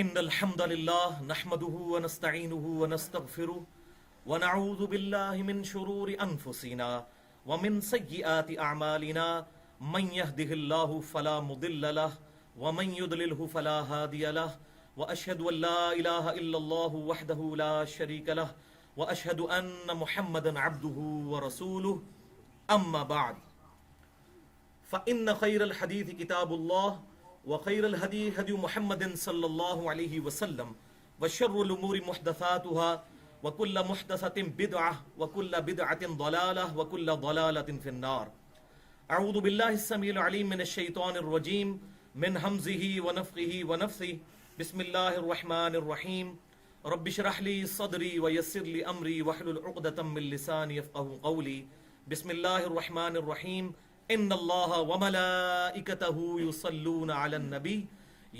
إن الحمد لله نحمده ونستعينه ونستغفره ونعوذ بالله من شرور أنفسنا ومن سيئات أعمالنا من يهده الله فلا مضل له ومن يضلله فلا هادي له وأشهد أن لا إله إلا الله وحده لا شريك له وأشهد أن محمدا عبده ورسوله أما بعد فإن خير الحديث كتاب الله وخير الهدي هدي محمد صلى الله عليه وسلم وشر الأمور محدثاتها وكل محدثة بدعة وكل بدعة ضلالة وكل ضلالة في النار. أعوذ بالله السميع العليم من الشيطان الرجيم من همزه ونفخه ونفثه. بسم الله الرحمن الرحيم. رب اشرح لي صدري ويسر لي أمري واحلل عقدة من لساني يفقهوا قولي. بسم الله الرحمن الرحيم. ان اللہ وملائکتہ یصلون علی النبی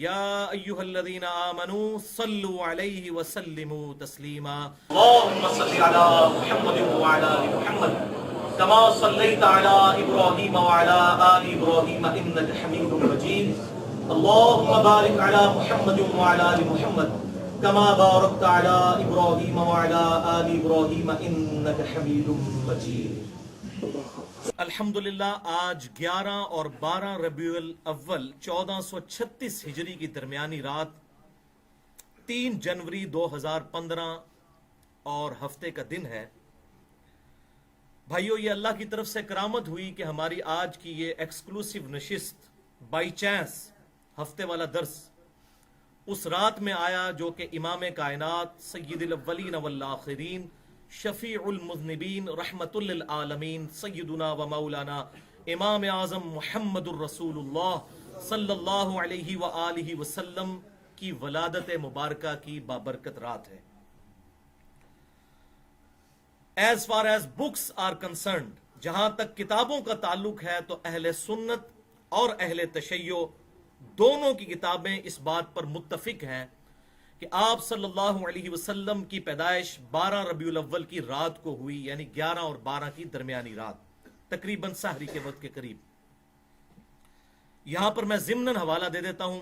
یا ایھا الذین آمنوا صلوا علیہ وسلموا تسلیما. اللهم صل علی محمد وعلی آل محمد كما صلیت علی ابراہیم وعلی آل ابراہیم انک حمید مجید. اللهم بارک علی محمد وعلی آل محمد كما بارکت علی ابراہیم وعلی آل ابراہیم انک حمید مجید. الحمدللہ آج 11 اور 12 ربیع الاول 1436 ہجری کی درمیانی رات 3 جنوری 2015 اور ہفتے کا دن ہے. بھائیو، یہ اللہ کی طرف سے کرامت ہوئی کہ ہماری آج کی یہ ایکسکلوسیو نشست بائی چانس ہفتے والا درس اس رات میں آیا جو کہ امام کائنات سید الاولین والآخرین شفیع المذنبین رحمت للعالمین سیدنا و مولانا امام اعظم محمد الرسول اللہ صلی اللہ علیہ وآلہ وسلم کی ولادت مبارکہ کی بابرکت رات ہے. As far as books are concerned، جہاں تک کتابوں کا تعلق ہے تو اہل سنت اور اہل تشیع دونوں کی کتابیں اس بات پر متفق ہیں کہ آپ صلی اللہ علیہ وسلم کی پیدائش 12 ربیع الاول کی رات کو ہوئی، یعنی 11 اور 12 کی درمیانی رات، تقریباً سحری کے وقت کے قریب. یہاں پر میں ضمناً حوالہ دے دیتا ہوں.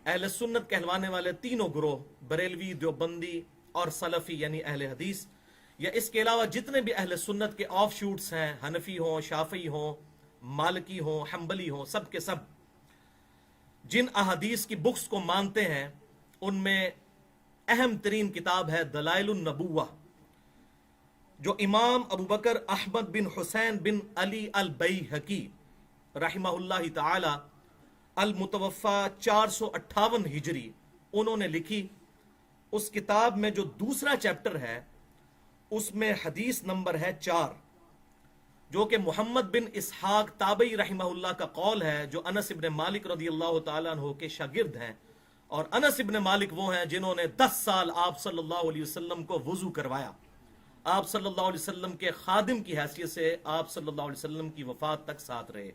اہل سنت کہلوانے والے تینوں گروہ، بریلوی، دیوبندی اور سلفی یعنی اہل حدیث، یا اس کے علاوہ جتنے بھی اہل سنت کے آف شوٹس ہیں، حنفی ہوں، شافعی ہوں، مالکی ہوں، حنبلی ہوں، سب کے سب جن احادیث کی بکس کو مانتے ہیں ان میں اہم ترین کتاب ہے دلائل النبوہ، جو امام ابو بکر احمد بن حسین بن علی البیہقی رحمہ اللہ تعالی المتوفی 458 ہجری انہوں نے لکھی. اس کتاب میں جو دوسرا چیپٹر ہے اس میں حدیث نمبر ہے 4، جو کہ محمد بن اسحاق تابعی رحمہ اللہ کا قول ہے، جو انس ابن مالک رضی اللہ تعالیٰ عنہ کے شاگرد ہیں. اور انس ابن مالک وہ ہیں جنہوں نے 10 سال آپ صلی اللہ علیہ وسلم کو وضو کروایا. آپ صلی اللہ علیہ وسلم کے خادم کی حیثیت سے آپ صلی اللہ علیہ وسلم کی وفات تک ساتھ رہے.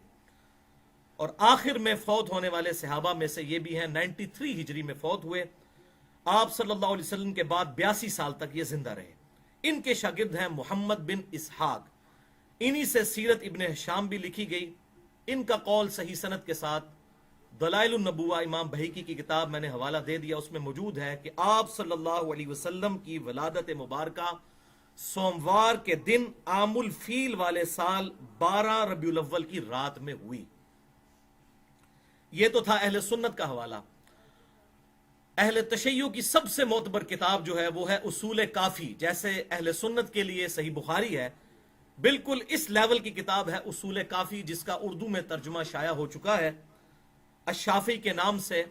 اور آخر میں فوت ہونے والے صحابہ میں سے یہ بھی ہیں، 93 ہجری میں فوت ہوئے. آپ صلی اللہ علیہ وسلم کے بعد 82 سال تک یہ زندہ رہے. ان کے شاگرد ہیں محمد بن اسحاق. انہی سے سیرت ابن ہشام بھی لکھی گئی. ان کا قول صحیح سند کے ساتھ دلائل النبوہ امام بہیقی کی کتاب میں نے حوالہ دے دیا، اس میں موجود ہے کہ آپ صلی اللہ علیہ وسلم کی ولادت مبارکہ سوموار کے دن عام الفیل والے سال 12 ربیع الاول کی رات میں ہوئی. یہ تو تھا اہل سنت کا حوالہ. اہل تشیع کی سب سے معتبر کتاب جو ہے وہ ہے اصول کافی. جیسے اہل سنت کے لیے صحیح بخاری ہے، بالکل اس لیول کی کتاب ہے اصول کافی، جس کا اردو میں ترجمہ شائع ہو چکا ہے الشافعی کے نام سے.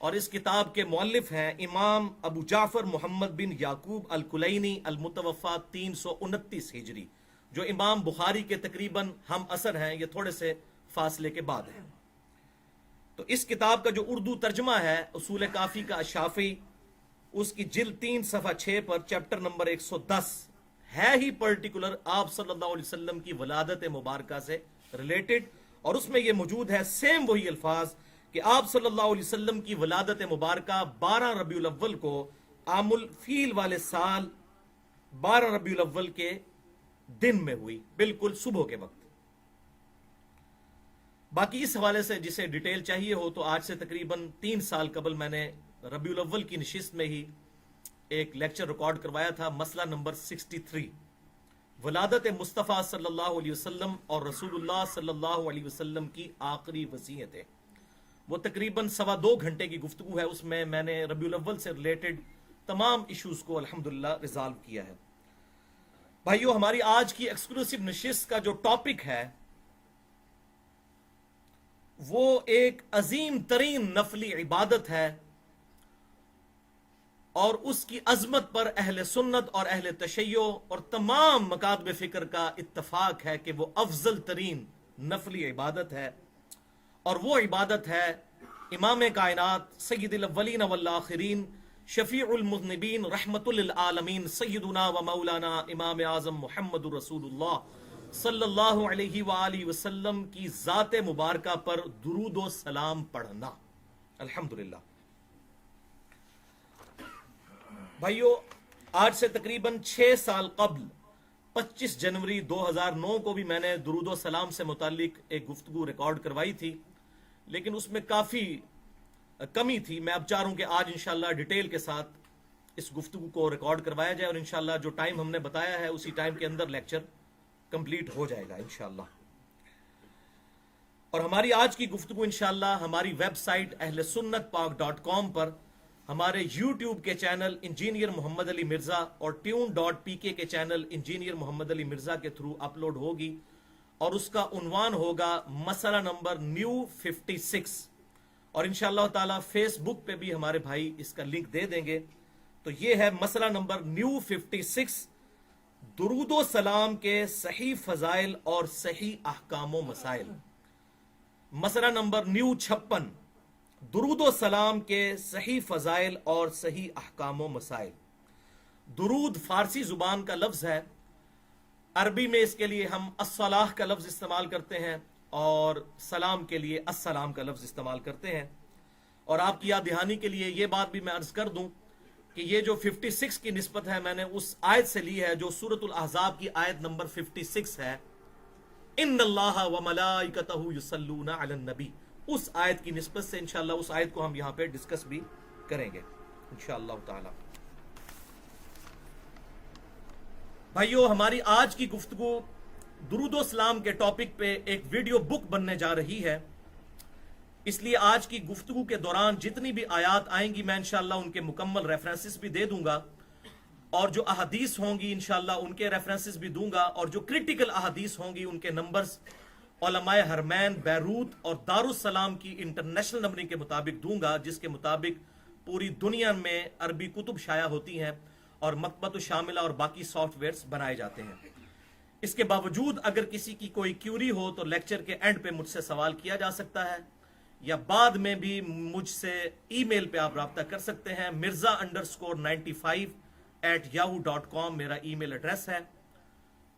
اور اس کتاب کے مؤلف ہیں امام ابو جعفر محمد بن یعقوب الکلینی المتوفی 329 ہجری، جو امام بخاری کے تقریباً ہم عصر ہیں، یہ تھوڑے سے فاصلے کے بعد ہیں. تو اس کتاب کا جو اردو ترجمہ ہے اصول کافی کا الشافعی، اس کی جلد 3 صفحہ 6 پر چیپٹر نمبر 110 ہے ہی پرٹیکولر آپ صلی اللہ علیہ وسلم کی ولادت مبارکہ سے ریلیٹڈ. اور اس میں یہ موجود ہے سیم وہی الفاظ کہ آپ صلی اللہ علیہ وسلم کی ولادت مبارکہ 12 ربیع الاول کو عام الفیل والے سال 12 ربیع الاول کے دن میں ہوئی، بالکل صبح کے وقت. باقی اس حوالے سے جسے ڈیٹیل چاہیے ہو تو آج سے تقریباً 3 سال قبل میں نے ربیع الاول کی نشست میں ہی ایک لیکچر ریکارڈ کروایا تھا، مسئلہ نمبر 63، ولادت مصطفیٰ صلی اللہ علیہ وسلم اور رسول اللہ صلی اللہ علیہ وسلم کی آخری وصیتیں۔ وہ تقریباً 2.25 گھنٹے کی گفتگو ہے، اس میں نے ربیع الاول سے ریلیٹڈ تمام ایشوز کو الحمدللہ ریزالو کیا ہے۔ بھائیو، ہماری آج کی ایکسکلوسیو نشست کا جو ٹاپک ہے وہ ایک عظیم ترین نفلی عبادت ہے، اور اس کی عظمت پر اہل سنت اور اہل تشیع اور تمام مکاتب فکر کا اتفاق ہے کہ وہ افضل ترین نفلی عبادت ہے، اور وہ عبادت ہے امام کائنات سید الاولین والآخرین شفیع المذنبین رحمت للعالمین سیدنا و مولانا امام اعظم محمد رسول اللہ صلی اللہ علیہ وآلہ وسلم کی ذات مبارکہ پر درود و سلام پڑھنا۔ الحمدللہ بھائیو، آج سے تقریباً 6 سال قبل 25 جنوری 2009 کو بھی میں نے درود و سلام سے متعلق ایک گفتگو ریکارڈ کروائی تھی، لیکن اس میں کافی کمی تھی۔ میں اب چاہ رہا ہوں کہ آج انشاءاللہ ڈیٹیل کے ساتھ اس گفتگو کو ریکارڈ کروایا جائے، اور انشاءاللہ جو ٹائم ہم نے بتایا ہے اسی ٹائم کے اندر لیکچر کمپلیٹ ہو جائے گا انشاءاللہ۔ اور ہماری آج کی گفتگو انشاءاللہ ہماری ویب سائٹ اہل سنت پاک .com پر، ہمارے یوٹیوب کے چینل انجینئر محمد علی مرزا اور tune.pk کے چینل انجینئر محمد علی مرزا کے تھرو اپلوڈ ہوگی، اور اس کا عنوان ہوگا مسئلہ نمبر نیو 56، اور انشاءاللہ تعالی فیس بک پہ بھی ہمارے بھائی اس کا لنک دے دیں گے۔ تو یہ ہے مسئلہ نمبر نیو 56، درود و سلام کے صحیح فضائل اور صحیح احکام و مسائل۔ مسئلہ نمبر نیو 56، درود و سلام کے صحیح فضائل اور صحیح احکام و مسائل۔ درود فارسی زبان کا لفظ ہے، عربی میں اس کے لیے ہم الصلاح کا لفظ استعمال کرتے ہیں، اور سلام کے لیے السلام کا لفظ استعمال کرتے ہیں۔ اور آپ کی یاد دہانی کے لیے یہ بات بھی میں عرض کر دوں کہ یہ جو 56 کی نسبت ہے میں نے اس آیت سے لی ہے جو سورۃ الاحزاب کی آیت نمبر 56 ہے، ان اللہ و ملائکتہ یصلون علی النبی، اس آیت کی نسبت سے انشاءاللہ اس آیت کو ہم یہاں پہ ڈسکس بھی کریں گے انشاءاللہ تعالی۔ بھائیو، ہماری آج کی گفتگو درود و سلام کے ٹاپک پہ ایک ویڈیو بک بننے جا رہی ہے، اس لیے آج کی گفتگو کے دوران جتنی بھی آیات آئیں گی میں انشاءاللہ ان کے مکمل ریفرنسز بھی دے دوں گا، اور جو احادیث ہوں گی انشاءاللہ ان کے ریفرنسز بھی دوں گا، اور جو کرٹیکل احادیث ہوں گی ان کے نمبرز علماء حرمین بیروت اور دارالسلام کی انٹرنیشنل نمبرنگ کے مطابق دوں گا، جس کے مطابق پوری دنیا میں عربی کتب شائع ہوتی ہیں اور مکتبۃ الشاملہ اور باقی سافٹ ویئرز بنائے جاتے ہیں۔ اس کے باوجود اگر کسی کی کوئی کیوری ہو تو لیکچر کے اینڈ پہ مجھ سے سوال کیا جا سکتا ہے، یا بعد میں بھی مجھ سے ای میل پہ آپ رابطہ کر سکتے ہیں۔ mirza_95@yahoo.com میرا ای میل ایڈریس ہے،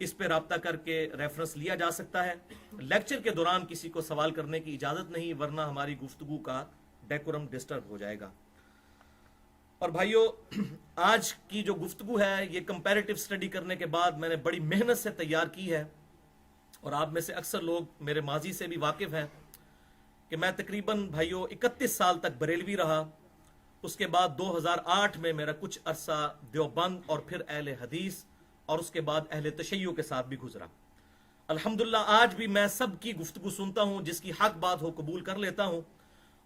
اس پہ رابطہ کر کے ریفرنس لیا جا سکتا ہے۔ لیکچر کے دوران کسی کو سوال کرنے کی اجازت نہیں، ورنہ ہماری گفتگو کا ڈیکورم ڈسٹرب ہو جائے گا۔ اور بھائیو، آج کی جو گفتگو ہے یہ کمپیریٹیو سٹڈی کرنے کے بعد میں نے بڑی محنت سے تیار کی ہے، اور آپ میں سے اکثر لوگ میرے ماضی سے بھی واقف ہیں کہ میں تقریباً بھائیو 31 سال تک بریلوی رہا، اس کے بعد 2008 میں میرا کچھ عرصہ دیوبند اور پھر اہل حدیث اور اس کے بعد اہل تشیع کے ساتھ بھی گزرا۔ الحمدللہ آج بھی میں سب کی گفتگو سنتا ہوں، جس کی حق بات ہو قبول کر لیتا ہوں،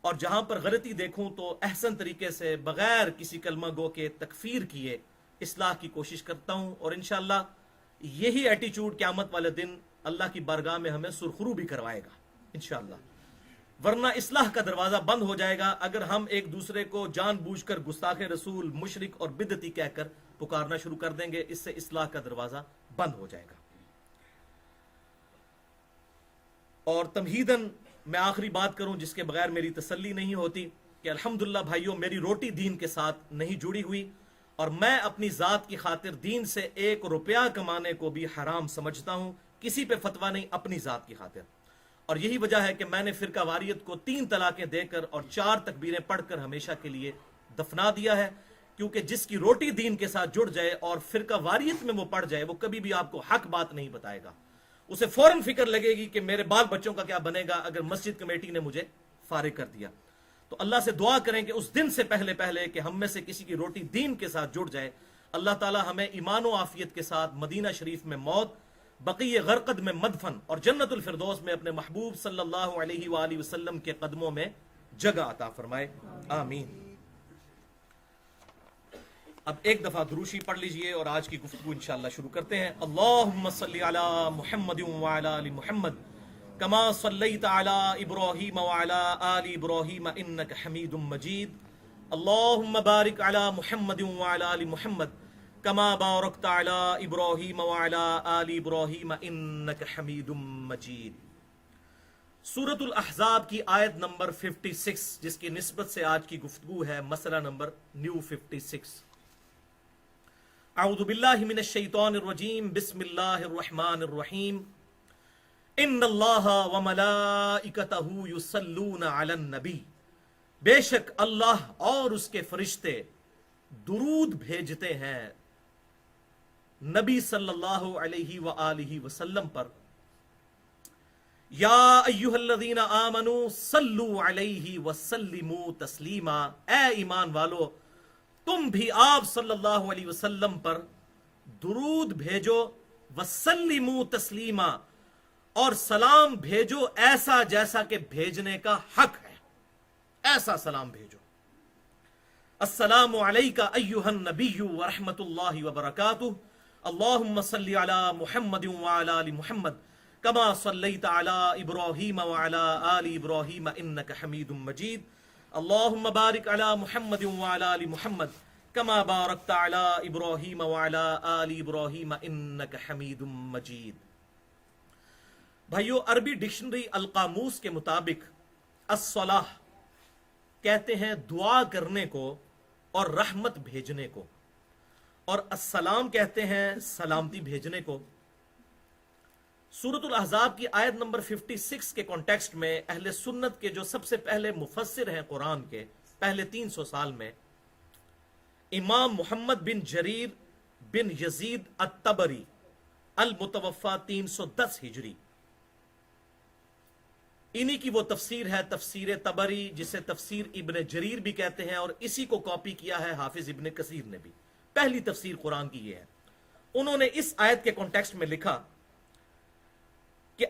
اور جہاں پر غلطی دیکھوں تو احسن طریقے سے بغیر کسی کلمہ گو کے تکفیر کیے اصلاح کی کوشش کرتا ہوں، اور انشاءاللہ یہی ایٹیچیوڈ قیامت والے دن اللہ کی بارگاہ میں ہمیں سرخرو بھی کروائے گا انشاءاللہ، ورنہ اصلاح کا دروازہ بند ہو جائے گا اگر ہم ایک دوسرے کو جان بوجھ کر گستاخ رسول، مشرک اور بدعتی کہہ کر پکارنا شروع کر دیں گے، اس سے اصلاح کا دروازہ بند ہو جائے گا۔ اور تمہیداً میں آخری بات کروں جس کے بغیر میری تسلی نہیں ہوتی کہ الحمدللہ بھائیوں، میری روٹی دین کے ساتھ نہیں جڑی ہوئی، اور میں اپنی ذات کی خاطر دین سے 1 روپیہ کمانے کو بھی حرام سمجھتا ہوں، کسی پہ فتویٰ نہیں، اپنی ذات کی خاطر۔ اور یہی وجہ ہے کہ میں نے فرقہ واریت کو 3 طلاقیں دے کر اور 4 تکبیریں پڑھ کر ہمیشہ کے لیے دفنا دیا ہے، کیونکہ جس کی روٹی دین کے ساتھ جڑ جائے اور فرقہ واریت میں وہ پڑ جائے، وہ کبھی بھی آپ کو حق بات نہیں بتائے گا، اسے فوراً فکر لگے گی کہ میرے بال بچوں کا کیا بنے گا اگر مسجد کمیٹی نے مجھے فارغ کر دیا. تو اللہ سے دعا کریں کہ اس دن سے پہلے کہ ہم میں سے کسی کی روٹی دین کے ساتھ جڑ جائے, اللہ تعالی ہمیں ایمان و عافیت کے ساتھ مدینہ شریف میں موت, بقیع غرقد میں مدفن اور جنت الفردوس میں اپنے محبوب صلی اللہ علیہ وآلہ وسلم کے قدموں میں جگہ عطا فرمائے, آمین. اب ایک دفعہ دروشی پڑھ لیجئے اور آج کی گفتگو انشاءاللہ شروع کرتے ہیں. اللہم صلی علی محمد وعلی آل محمد کما صلیت علی ابراہیم وعلی آل ابراہیم انک حمید مجید. اللہم بارک علی محمد وعلی آل محمد کما بارکت علی ابراہیم وعلی آل ابراہیم انک حمید مجید. سورۃ الاحزاب کی آیت نمبر 56 جس کی نسبت سے آج کی گفتگو ہے, مسئلہ نمبر نیو 56. اعوذ باللہ من الشیطان الرجیم, بسم اللہ الرحمن الرحیم. ان اللہ وملائکتہ یصلون علی النبی, بے شک اللہ اور اس کے فرشتے درود بھیجتے ہیں نبی صلی اللہ علیہ وآلہ وسلم پر. یا ایھا الذین آمنوا صلوا علیہ وسلموا تسلیما, اے ایمان والو تم بھی آپ صلی اللہ علیہ وسلم پر درود بھیجو, وسلموا تسلیما, اور سلام بھیجو ایسا جیسا کہ بھیجنے کا حق ہے, ایسا سلام بھیجو. السلام علیکہ ایھا النبی ورحمۃ اللہ وبرکاتہ. اللہم صلی علی محمد وعلی آل محمد کما صلیت علی ابراہیم وعلی آل ابراہیم انک حمید مجید. اللہم بارک علی محمد وعلی آل محمد کما بارکت علی ابراہیم وعلی آل ابراہیم انک حمید مجید. بھائیو, عربی ڈکشنری القاموس کے مطابق الصلاح کہتے ہیں دعا کرنے کو اور رحمت بھیجنے کو, اور السلام کہتے ہیں سلامتی بھیجنے کو. سورۃ الاحزاب کی آیت نمبر 56 کے کانٹیکسٹ میں اہل سنت کے جو سب سے پہلے مفسر ہیں قرآن کے پہلے 300 سال میں, امام محمد بن جریر بن یزید الطبری المتوفى 310 ہجری, انہی کی وہ تفسیر ہے تفسیر طبری جسے تفسیر ابن جریر بھی کہتے ہیں, اور اسی کو کاپی کیا ہے حافظ ابن کثیر نے بھی. پہلی تفسیر قرآن کی یہ ہے. انہوں نے اس آیت کے کانٹیکسٹ میں لکھا کہ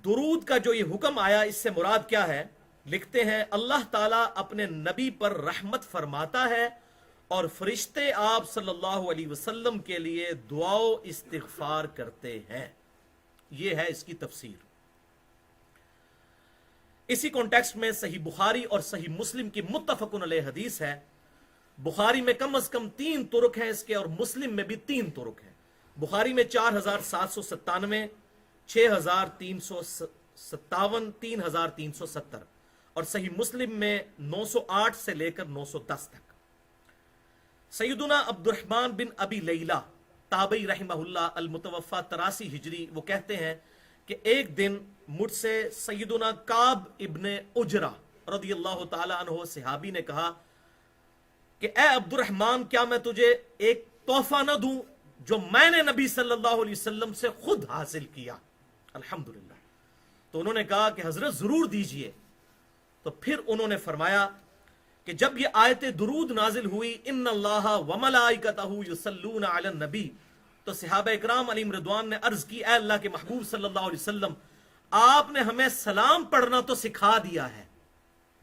درود کا جو یہ حکم آیا اس سے مراد کیا ہے. لکھتے ہیں اللہ تعالیٰ اپنے نبی پر رحمت فرماتا ہے اور فرشتے آپ صلی اللہ علیہ وسلم کے لیے دعا و استغفار کرتے ہیں. یہ ہے اس کی تفسیر. اسی کانٹیکسٹ میں صحیح بخاری اور صحیح مسلم کی متفقن علیہ حدیث ہے. بخاری میں کم از کم 3 طرق ہیں اس کے, اور مسلم میں بھی 3 طرق ہیں. بخاری میں 4797, 6357, 3370, اور صحیح مسلم میں 908 سے لے کر 910 تک. سیدنا عبد الرحمن بن ابی لیلہ تابعی رحمہ اللہ المتوفى 83 ہجری, وہ کہتے ہیں کہ ایک دن مجھ سے سیدنا کعب ابن اجرہ رضی اللہ تعالی عنہ صحابی نے کہا کہ اے عبد الرحمن, کیا میں تجھے ایک تحفہ نہ دوں جو میں نے نبی صلی اللہ علیہ وسلم سے خود حاصل کیا. الحمدللہ. تو انہوں نے کہا کہ حضرت ضرور دیجئے. تو پھر انہوں نے فرمایا کہ جب یہ آیت درود نازل ہوئی ان اللہ وملائکتہ یصلون علی النبی, تو صحابہ اکرام علیہم رضوان نے عرض کی اے اللہ کے محبوب صلی اللہ علیہ وسلم, آپ نے ہمیں سلام پڑھنا تو سکھا دیا ہے.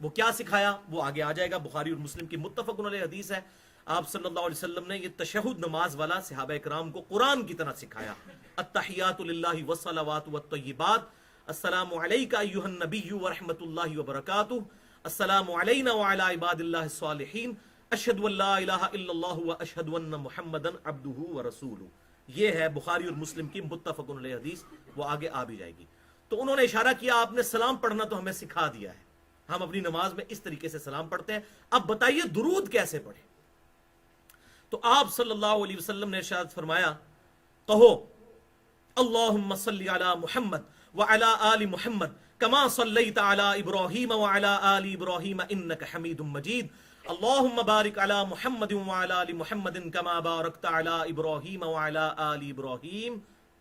وہ کیا سکھایا وہ آگے آ جائے گا. بخاری اور مسلم کی متفقن علیہ حدیث ہے. آپ صلی اللہ علیہ وسلم نے یہ تشہد نماز والا صحابہ اکرام کو قرآن کی طرح سکھایا. التحیات للہ والصلوات والطیبات, السلام علیکہ ایھا النبی ورحمۃ اللہ وبرکاتہ, السلام علینا وعلی عباد اللہ الصالحین, اشہد ان لا الہ الا اللہ واشہد ان محمدا عبدہ ورسولہ. یہ ہے بخاری اور مسلم کی متفقن علیہ حدیث, وہ آگے آ بھی جائے گی. تو انہوں نے اشارہ کیا آپ نے سلام پڑھنا تو ہمیں سکھا دیا ہے, ہم اپنی نماز میں اس طریقے سے سلام پڑھتے ہیں. اب بتائیے درود کیسے پڑھیں. تو آپ صلی اللہ علیہ وسلم نے ارشاد فرمایا, کہو اللہم صلی علی محمد وعلی آل محمد کما صلیت علی ابراہیم وعلی آل ابراہیم انک حمید مجید. اللہم بارک علی محمد وعلی آل محمد کما بارکت علی ابراہیم وعلی آل ابراہیم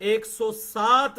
107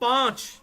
5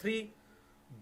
3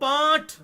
5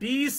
20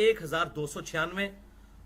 1296,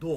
2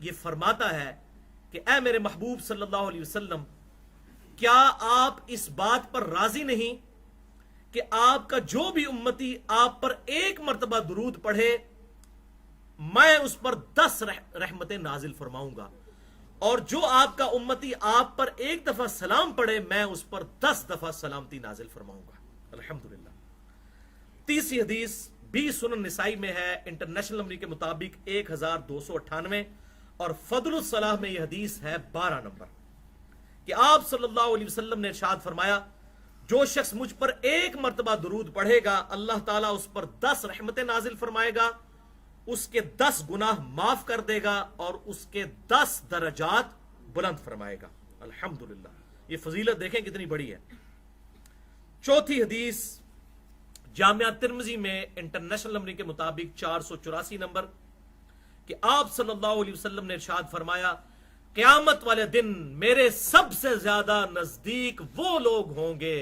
یہ فرماتا ہے کہ اے میرے محبوب صلی اللہ علیہ وسلم، کیا آپ اس بات پر راضی نہیں کہ آپ کا جو بھی امتی آپ پر ایک مرتبہ درود پڑھے میں اس پر 10 رحمتیں نازل فرماؤں گا، اور جو آپ کا امتی آپ پر ایک دفعہ سلام پڑھے میں اس پر 10 دفعہ سلامتی نازل فرماؤں گا۔ الحمدللہ۔ تیسری حدیث بھی سنن نسائی میں ہے، انٹرنیشنل نمبر کے مطابق 1298، اور فضل الصلاح میں یہ حدیث ہے 12 نمبر، کہ آپ صلی اللہ علیہ وسلم نے ارشاد فرمایا جو شخص مجھ پر ایک مرتبہ درود پڑھے گا اللہ تعالیٰ اس پر 10 رحمتیں نازل فرمائے گا، اس کے 10 گناہ معاف کر دے گا اور اس کے 10 درجات بلند فرمائے گا۔ الحمدللہ، یہ فضیلت دیکھیں کتنی بڑی ہے۔ چوتھی حدیث جامعہ ترمذی میں انٹرنیشنل نمبر کے مطابق 484 نمبر، کہ آپ صلی اللہ علیہ وسلم نے ارشاد فرمایا قیامت والے دن میرے سب سے زیادہ نزدیک وہ لوگ ہوں گے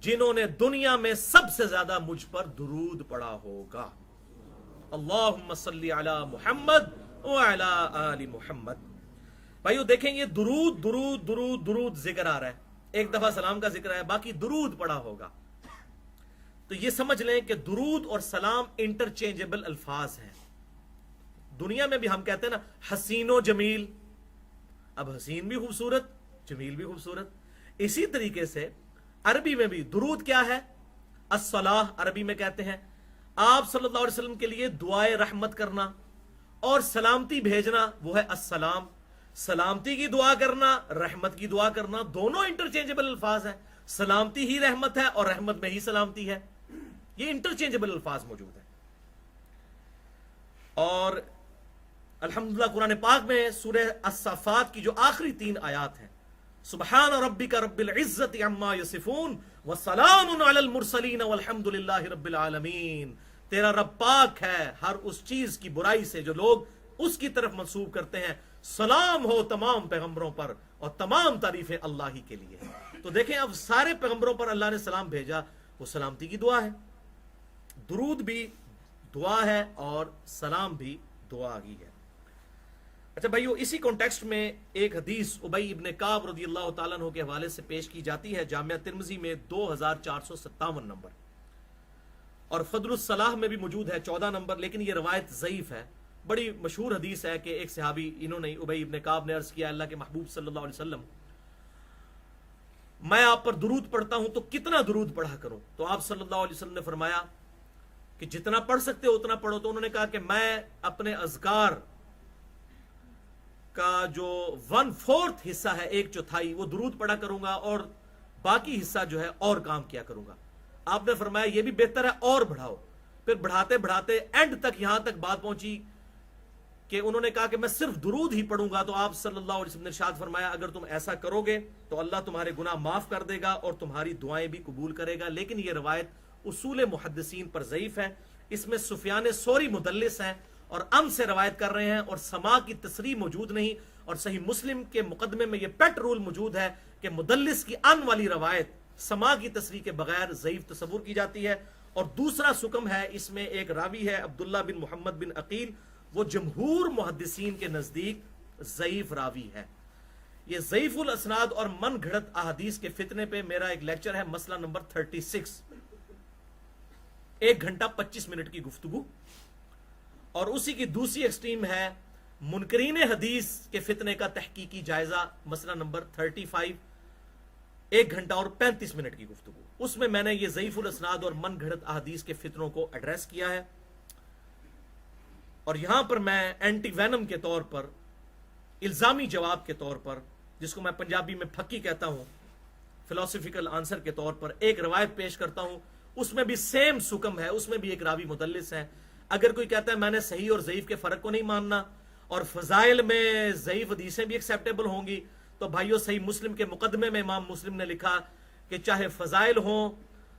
جنہوں نے دنیا میں سب سے زیادہ مجھ پر درود پڑھا ہوگا۔ اللہم صلی علی محمد وعلی آل محمد۔ بھائیو دیکھیں یہ درود درود درود درود ذکر آ رہا ہے، ایک دفعہ سلام کا ذکر ہے، باقی درود پڑھا ہوگا۔ تو یہ سمجھ لیں کہ درود اور سلام انٹرچینجبل الفاظ ہیں۔ دنیا میں بھی ہم کہتے ہیں نا حسین و جمیل، اب حسین بھی خوبصورت، جمیل بھی خوبصورت، اسی طریقے سے عربی میں بھی درود کیا ہے؟ الصلاح عربی میں کہتے ہیں۔ آپ صلی اللہ علیہ وسلم کے لیے دعائے رحمت کرنا اور سلامتی بھیجنا وہ ہے السلام۔ سلامتی کی دعا کرنا، رحمت کی دعا کرنا، دونوں انٹرچینجبل الفاظ ہیں۔ سلامتی ہی رحمت ہے اور رحمت میں ہی سلامتی ہے، یہ انٹرچینجبل الفاظ موجود ہیں۔ اور الحمدللہ قرآن پاک میں سورہ الصافات کی جو آخری 3 آیات ہیں، سبحان ربک رب العزت عما یصفون وسلام علی المرسلین والحمدللہ رب العالمین، تیرا رب پاک ہے ہر اس چیز کی برائی سے جو لوگ اس کی طرف منسوب کرتے ہیں، سلام ہو تمام پیغمبروں پر اور تمام تعریفیں اللہ ہی کے لیے ہیں۔ تو دیکھیں اب سارے پیغمبروں پر اللہ نے سلام بھیجا، وہ سلامتی کی دعا ہے، درود بھی دعا ہے اور سلام بھی دعا ہی ہے۔ اچھا بھائیو، اسی کانٹیکسٹ میں ایک حدیث ابی ابن کعب رضی اللہ تعالیٰ عنہ کے حوالے سے پیش کی جاتی ہے، جامعہ ترمذی میں 2457 نمبر، اور فضل الصلاح میں بھی موجود ہے 14 نمبر، لیکن یہ روایت ضعیف ہے۔ بڑی مشہور حدیث ہے کہ ایک صحابی انہوں نے ابی ابن کعب نے عرض کیا اللہ کے محبوب صلی اللہ علیہ وسلم میں آپ پر درود پڑھتا ہوں تو کتنا درود پڑھا کروں؟ تو آپ صلی اللہ علیہ وسلم نے فرمایا کہ جتنا پڑھ سکتے ہو اتنا پڑھو۔ تو انہوں نے کہا کہ میں اپنے اذکار کا جو 1/4 حصہ ہے، 1/4 وہ درود پڑھا کروں گا اور باقی حصہ جو ہے اور کام کیا کروں گا۔ آپ نے فرمایا یہ بھی بہتر ہے اور بڑھاؤ۔ پھر بڑھاتے بڑھاتے اینڈ تک یہاں تک بات پہنچی کہ انہوں نے کہا کہ میں صرف درود ہی پڑھوں گا۔ تو آپ صلی اللہ علیہ وسلم نے ارشاد فرمایا اگر تم ایسا کرو گے تو اللہ تمہارے گناہ معاف کر دے گا اور تمہاری دعائیں بھی قبول کرے گا۔ لیکن یہ روایت اصول محدثین پر ضعیف ہے، اس میں سفیان ثوری مدلس ہیں اور سے روایت کر رہے ہیں اور سما کی تصریح موجود نہیں، اور صحیح مسلم کے مقدمے میں یہ پیٹ رول موجود ہے کہ مدلس کی ان والی روایت سما کی تصریح کے بغیر ضعیف تصور کی جاتی ہے۔ اور دوسرا سکم ہے، اس میں ایک راوی ہے عبداللہ بن محمد بن عقیل، وہ جمہور محدثین کے نزدیک ضعیف راوی ہے۔ یہ ضعیف الاسناد اور من گھڑت احادیث کے فتنے پہ میرا ایک لیکچر ہے، مسئلہ نمبر 36، 1 گھنٹہ 25 منٹ کی گفتگو۔ اور اسی کی دوسری ایکسٹریم ہے منکرین حدیث کے فتنے کا تحقیقی جائزہ، مسئلہ نمبر 35، 1 گھنٹہ اور 35 منٹ کی گفتگو۔ اس میں میں نے یہ ضعیف الاسناد اور من گھڑت احادیث کے فتنوں کو ایڈریس کیا ہے، اور یہاں پر میں اینٹی وینم کے طور پر، الزامی جواب کے طور پر، جس کو میں پنجابی میں پھکی کہتا ہوں، فلسفیکل آنسر کے طور پر ایک روایت پیش کرتا ہوں۔ اس میں بھی سیم سکم ہے، اس میں بھی ایک راوی مدلس ہے۔ اگر کوئی کہتا ہے میں نے صحیح اور ضعیف کے فرق کو نہیں ماننا اور فضائل میں ضعیف حدیثیں بھی ایکسیپٹیبل ہوں گی، تو بھائیو صحیح مسلم کے مقدمے میں امام مسلم نے لکھا کہ چاہے فضائل ہوں،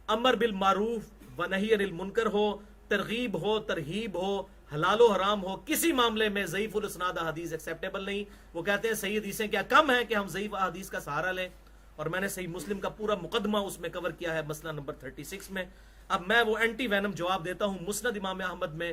امر بالمعروف و نہی عن المنکر ہو، ترغیب ہو، ترہیب ہو، حلال و حرام ہو، کسی معاملے میں ضعیف الاسناد احادیث ایکسیپٹیبل نہیں۔ وہ کہتے ہیں صحیح حدیثیں کیا کم ہیں کہ ہم ضعیف احادیث کا سہارا لیں، اور میں نے صحیح مسلم کا پورا مقدمہ اس میں کور کیا ہے، مسئلہ نمبر 36 میں۔ اب میں وہ اینٹی وینم جواب دیتا ہوں۔ مسند امام احمد میں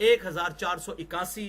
1481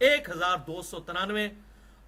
1293,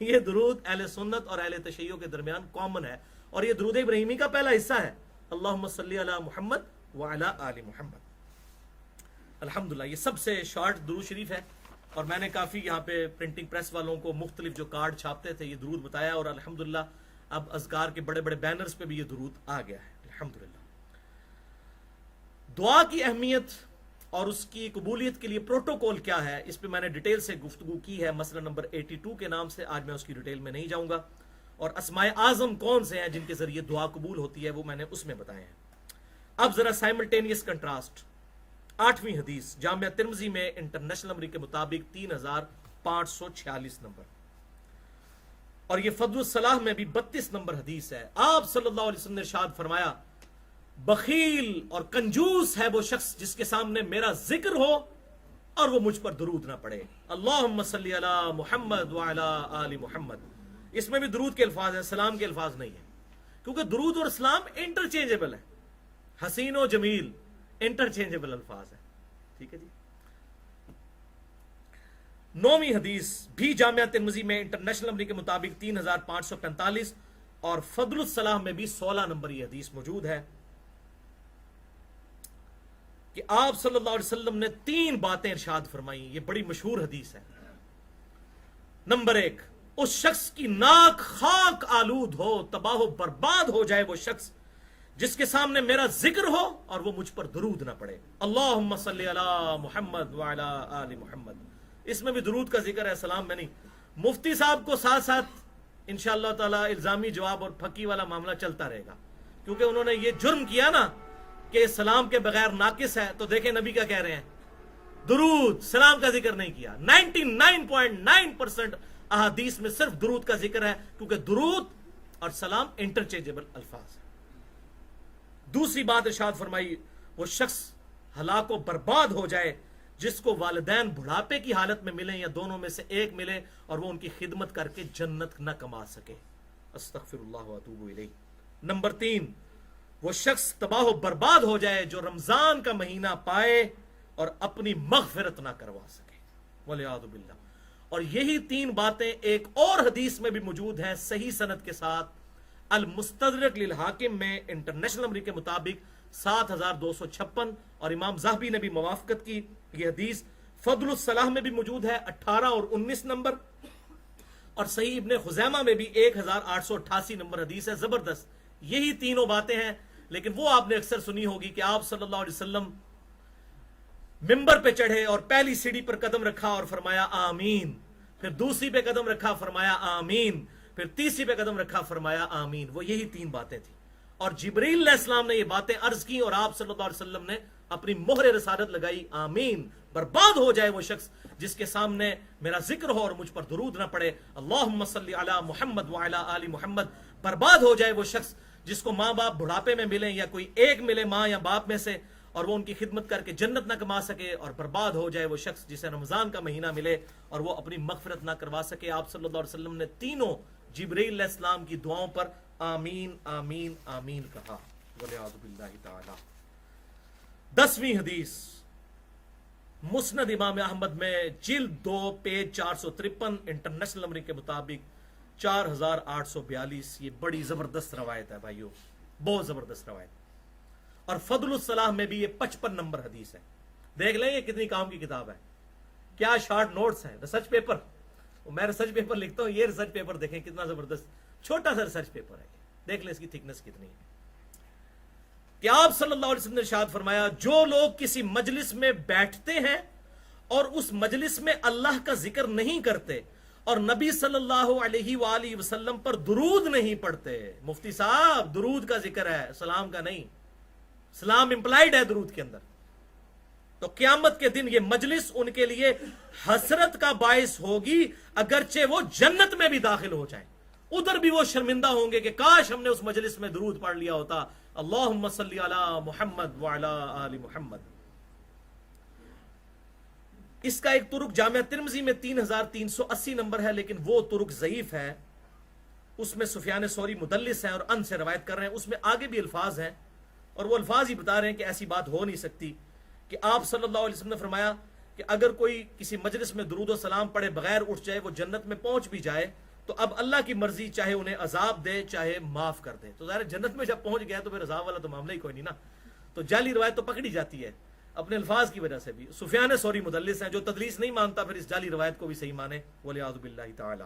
یہ درود اہل سنت اور اہل تشیع کے درمیان کامن ہے، اور یہ درود ابراہیمی کا پہلا حصہ ہے، اللہم صلی علی محمد وعلی آل محمد۔ الحمدللہ یہ سب سے شارٹ درود شریف ہے، اور میں نے کافی یہاں پہ پرنٹنگ پریس والوں کو مختلف جو کارڈ چھاپتے تھے یہ درود بتایا، اور الحمدللہ اب اذکار کے بڑے بڑے بینرز پہ بھی یہ درود آ گیا ہے الحمدللہ۔ دعا کی اہمیت اور اس کی قبولیت کے لیے پروٹوکول کیا ہے، اس پہ میں نے ڈیٹیل سے گفتگو کی ہے، مسئلہ نمبر 82 کے نام سے، آج میں اس کی ڈیٹیل میں نہیں جاؤں گا، اور اسماء اعظم کون سے ہیں جن کے ذریعے دعا قبول ہوتی ہے وہ میں نے اس میں بتائے ہیں۔ اب ذرا سائملٹینیس کنٹراسٹ، 8ویں حدیث جامعہ ترمذی میں انٹرنیشنل نمبر کے مطابق 3546 نمبر، اور یہ فضل الصلاح میں بھی 32 نمبر حدیث ہے۔ آپ صلی اللہ علیہ وسلم نے ارشاد فرمایا، بخیل اور کنجوس ہے وہ شخص جس کے سامنے میرا ذکر ہو اور وہ مجھ پر درود نہ پڑے، اللہم صلی علی محمد وعلی آل محمد۔ اس میں بھی درود کے الفاظ ہیں، سلام کے الفاظ نہیں ہیں، کیونکہ درود اور سلام انٹرچینجبل ہے، حسین و جمیل انٹرچینجبل الفاظ ہیں، ٹھیک ہے جی۔ 9ویں حدیث بھی جامعہ ترمذی میں انٹرنیشنل نمبر کے مطابق 3545 اور فضل الصلاح میں بھی 16 نمبر یہ حدیث موجود ہے کہ آپ صلی اللہ علیہ وسلم نے 3 باتیں ارشاد فرمائی، یہ بڑی مشہور حدیث ہے۔ نمبر 1، اس شخص کی ناک خاک آلود ہو، تباہ و برباد ہو جائے وہ شخص جس کے سامنے میرا ذکر ہو اور وہ مجھ پر درود نہ پڑے، اللہم صلی علی محمد وعلی آل محمد۔ اس میں بھی درود کا ذکر ہے، سلام میں نہیں۔ مفتی صاحب کو ساتھ ساتھ انشاءاللہ تعالی الزامی جواب اور پھکی والا معاملہ چلتا رہے گا، کیونکہ انہوں نے یہ جرم کیا نا کہ سلام کے بغیر ناقص ہے، تو دیکھیں نبی کیا کہہ رہے ہیں، درود سلام کا ذکر نہیں کیا۔ 99.9% احادیث میں صرف درود کا ذکر ہے، کیونکہ درود اور سلام انٹرچینجبل الفاظ ہیں۔ دوسری بات ارشاد فرمائی، وہ شخص ہلاک و برباد ہو جائے جس کو والدین بڑھاپے کی حالت میں ملیں یا دونوں میں سے ایک ملے اور وہ ان کی خدمت کر کے جنت نہ کما سکے، استغفر اللہ واتوب الیہ۔ نمبر 3، وہ شخص تباہ و برباد ہو جائے جو رمضان کا مہینہ پائے اور اپنی مغفرت نہ کروا سکے، والعیاذ باللہ۔ اور یہی 3 باتیں ایک اور حدیث میں بھی موجود ہیں صحیح سند کے ساتھ، المستدرک للحاکم میں انٹرنیشنل نمبر کے مطابق 7256، اور امام ذہبی نے بھی موافقت کی۔ یہ حدیث فضل الصلاح میں بھی موجود ہے 18 اور 19 نمبر، اور صحیح ابن خزیمہ میں بھی 1888 نمبر حدیث ہے، زبردست۔ یہی تینوں باتیں ہیں، لیکن وہ آپ نے اکثر سنی ہوگی کہ آپ صلی اللہ علیہ وسلم ممبر پہ چڑھے اور پہلی سیڑھی پر قدم رکھا اور فرمایا آمین، پھر دوسری پہ قدم رکھا فرمایا آمین، پھر تیسری پہ قدم رکھا فرمایا آمین۔ وہ یہی 3 باتیں تھیں، اور جبریل علیہ السلام نے یہ باتیں عرض کی اور آپ صلی اللہ علیہ وسلم نے اپنی مہر رسالت لگائی، آمین، برباد ہو جائے وہ شخص جس کے سامنے میرا ذکر ہو اور مجھ پر درود نہ پڑے، اللہم صلی علی محمد وعلی آل محمد۔ برباد ہو جائے وہ شخص جس کو ماں باپ بڑھاپے میں ملیں یا کوئی ایک ملے ماں یا باپ میں سے اور وہ ان کی خدمت کر کے جنت نہ کما سکے، اور برباد ہو جائے وہ شخص جسے رمضان کا مہینہ ملے اور وہ اپنی مغفرت نہ کروا سکے۔ آپ صلی اللہ علیہ وسلم نے تینوں جبرائیل علیہ السلام کی دعاؤں پر آمین آمین آمین کہا، والعیاذ باللہ تعالی۔ 10ویں حدیث مسند امام احمد میں جلد 2 پیج 453 انٹرنیشنل نمبر کے مطابق 4842، یہ بڑی زبردست روایت ہے بھائیو، بہت زبردست روایت۔ اور فضل الصلاح میں بھی یہ 55 نمبر حدیث ہے۔ دیکھ لیں یہ کتنی کام کی کتاب ہے، کیا شارٹ نوٹس ہیں، ریسرچ پیپر۔ میں ریسرچ پیپر لکھتا ہوں، یہ ریسرچ پیپر دیکھیں کتنا زبردست، چھوٹا سا ریسرچ پیپر ہے، دیکھ لیں اس کی تھکنس کتنی ہے۔ کہ آپ صلی اللہ علیہ وسلم نے ارشاد فرمایا، جو لوگ کسی مجلس میں بیٹھتے ہیں اور اس مجلس میں اللہ کا ذکر نہیں کرتے اور نبی صلی اللہ علیہ وآلہ وسلم پر درود نہیں پڑھتے، مفتی صاحب درود کا ذکر ہے، سلام کا نہیں، سلام امپلائیڈ ہے درود کے اندر، تو قیامت کے دن یہ مجلس ان کے لیے حسرت کا باعث ہوگی، اگرچہ وہ جنت میں بھی داخل ہو جائیں، ادھر بھی وہ شرمندہ ہوں گے کہ کاش ہم نے اس مجلس میں درود پڑھ لیا ہوتا، اللہم صلی علی محمد وعلی آل محمد۔ اس کا ایک طرق جامعہ ترمذی میں 3380 نمبر ہے، لیکن وہ طرق ضعیف ہے، اس میں سفیان ثوری مدلس ہیں اور ان سے روایت کر رہے ہیں، اس میں آگے بھی الفاظ ہیں اور وہ الفاظ ہی بتا رہے ہیں کہ ایسی بات ہو نہیں سکتی، کہ آپ صلی اللہ علیہ وسلم نے فرمایا کہ اگر کوئی کسی مجلس میں درود و سلام پڑھے بغیر اٹھ جائے، وہ جنت میں پہنچ بھی جائے تو اب اللہ کی مرضی، چاہے انہیں عذاب دے چاہے معاف کر دے. تو ظاہر جنت میں جب پہنچ گیا تو پھر عذاب والا تو معاملہ ہی کوئی نہیں نا. تو جعلی روایت تو پکڑی جاتی ہے اپنے الفاظ کی وجہ سے بھی. سفیان ثوری مدلس ہیں، جو تدلیس نہیں مانتا پھر اس جعلی روایت کو بھی صحیح مانے، والعیاذ باللہ تعالی.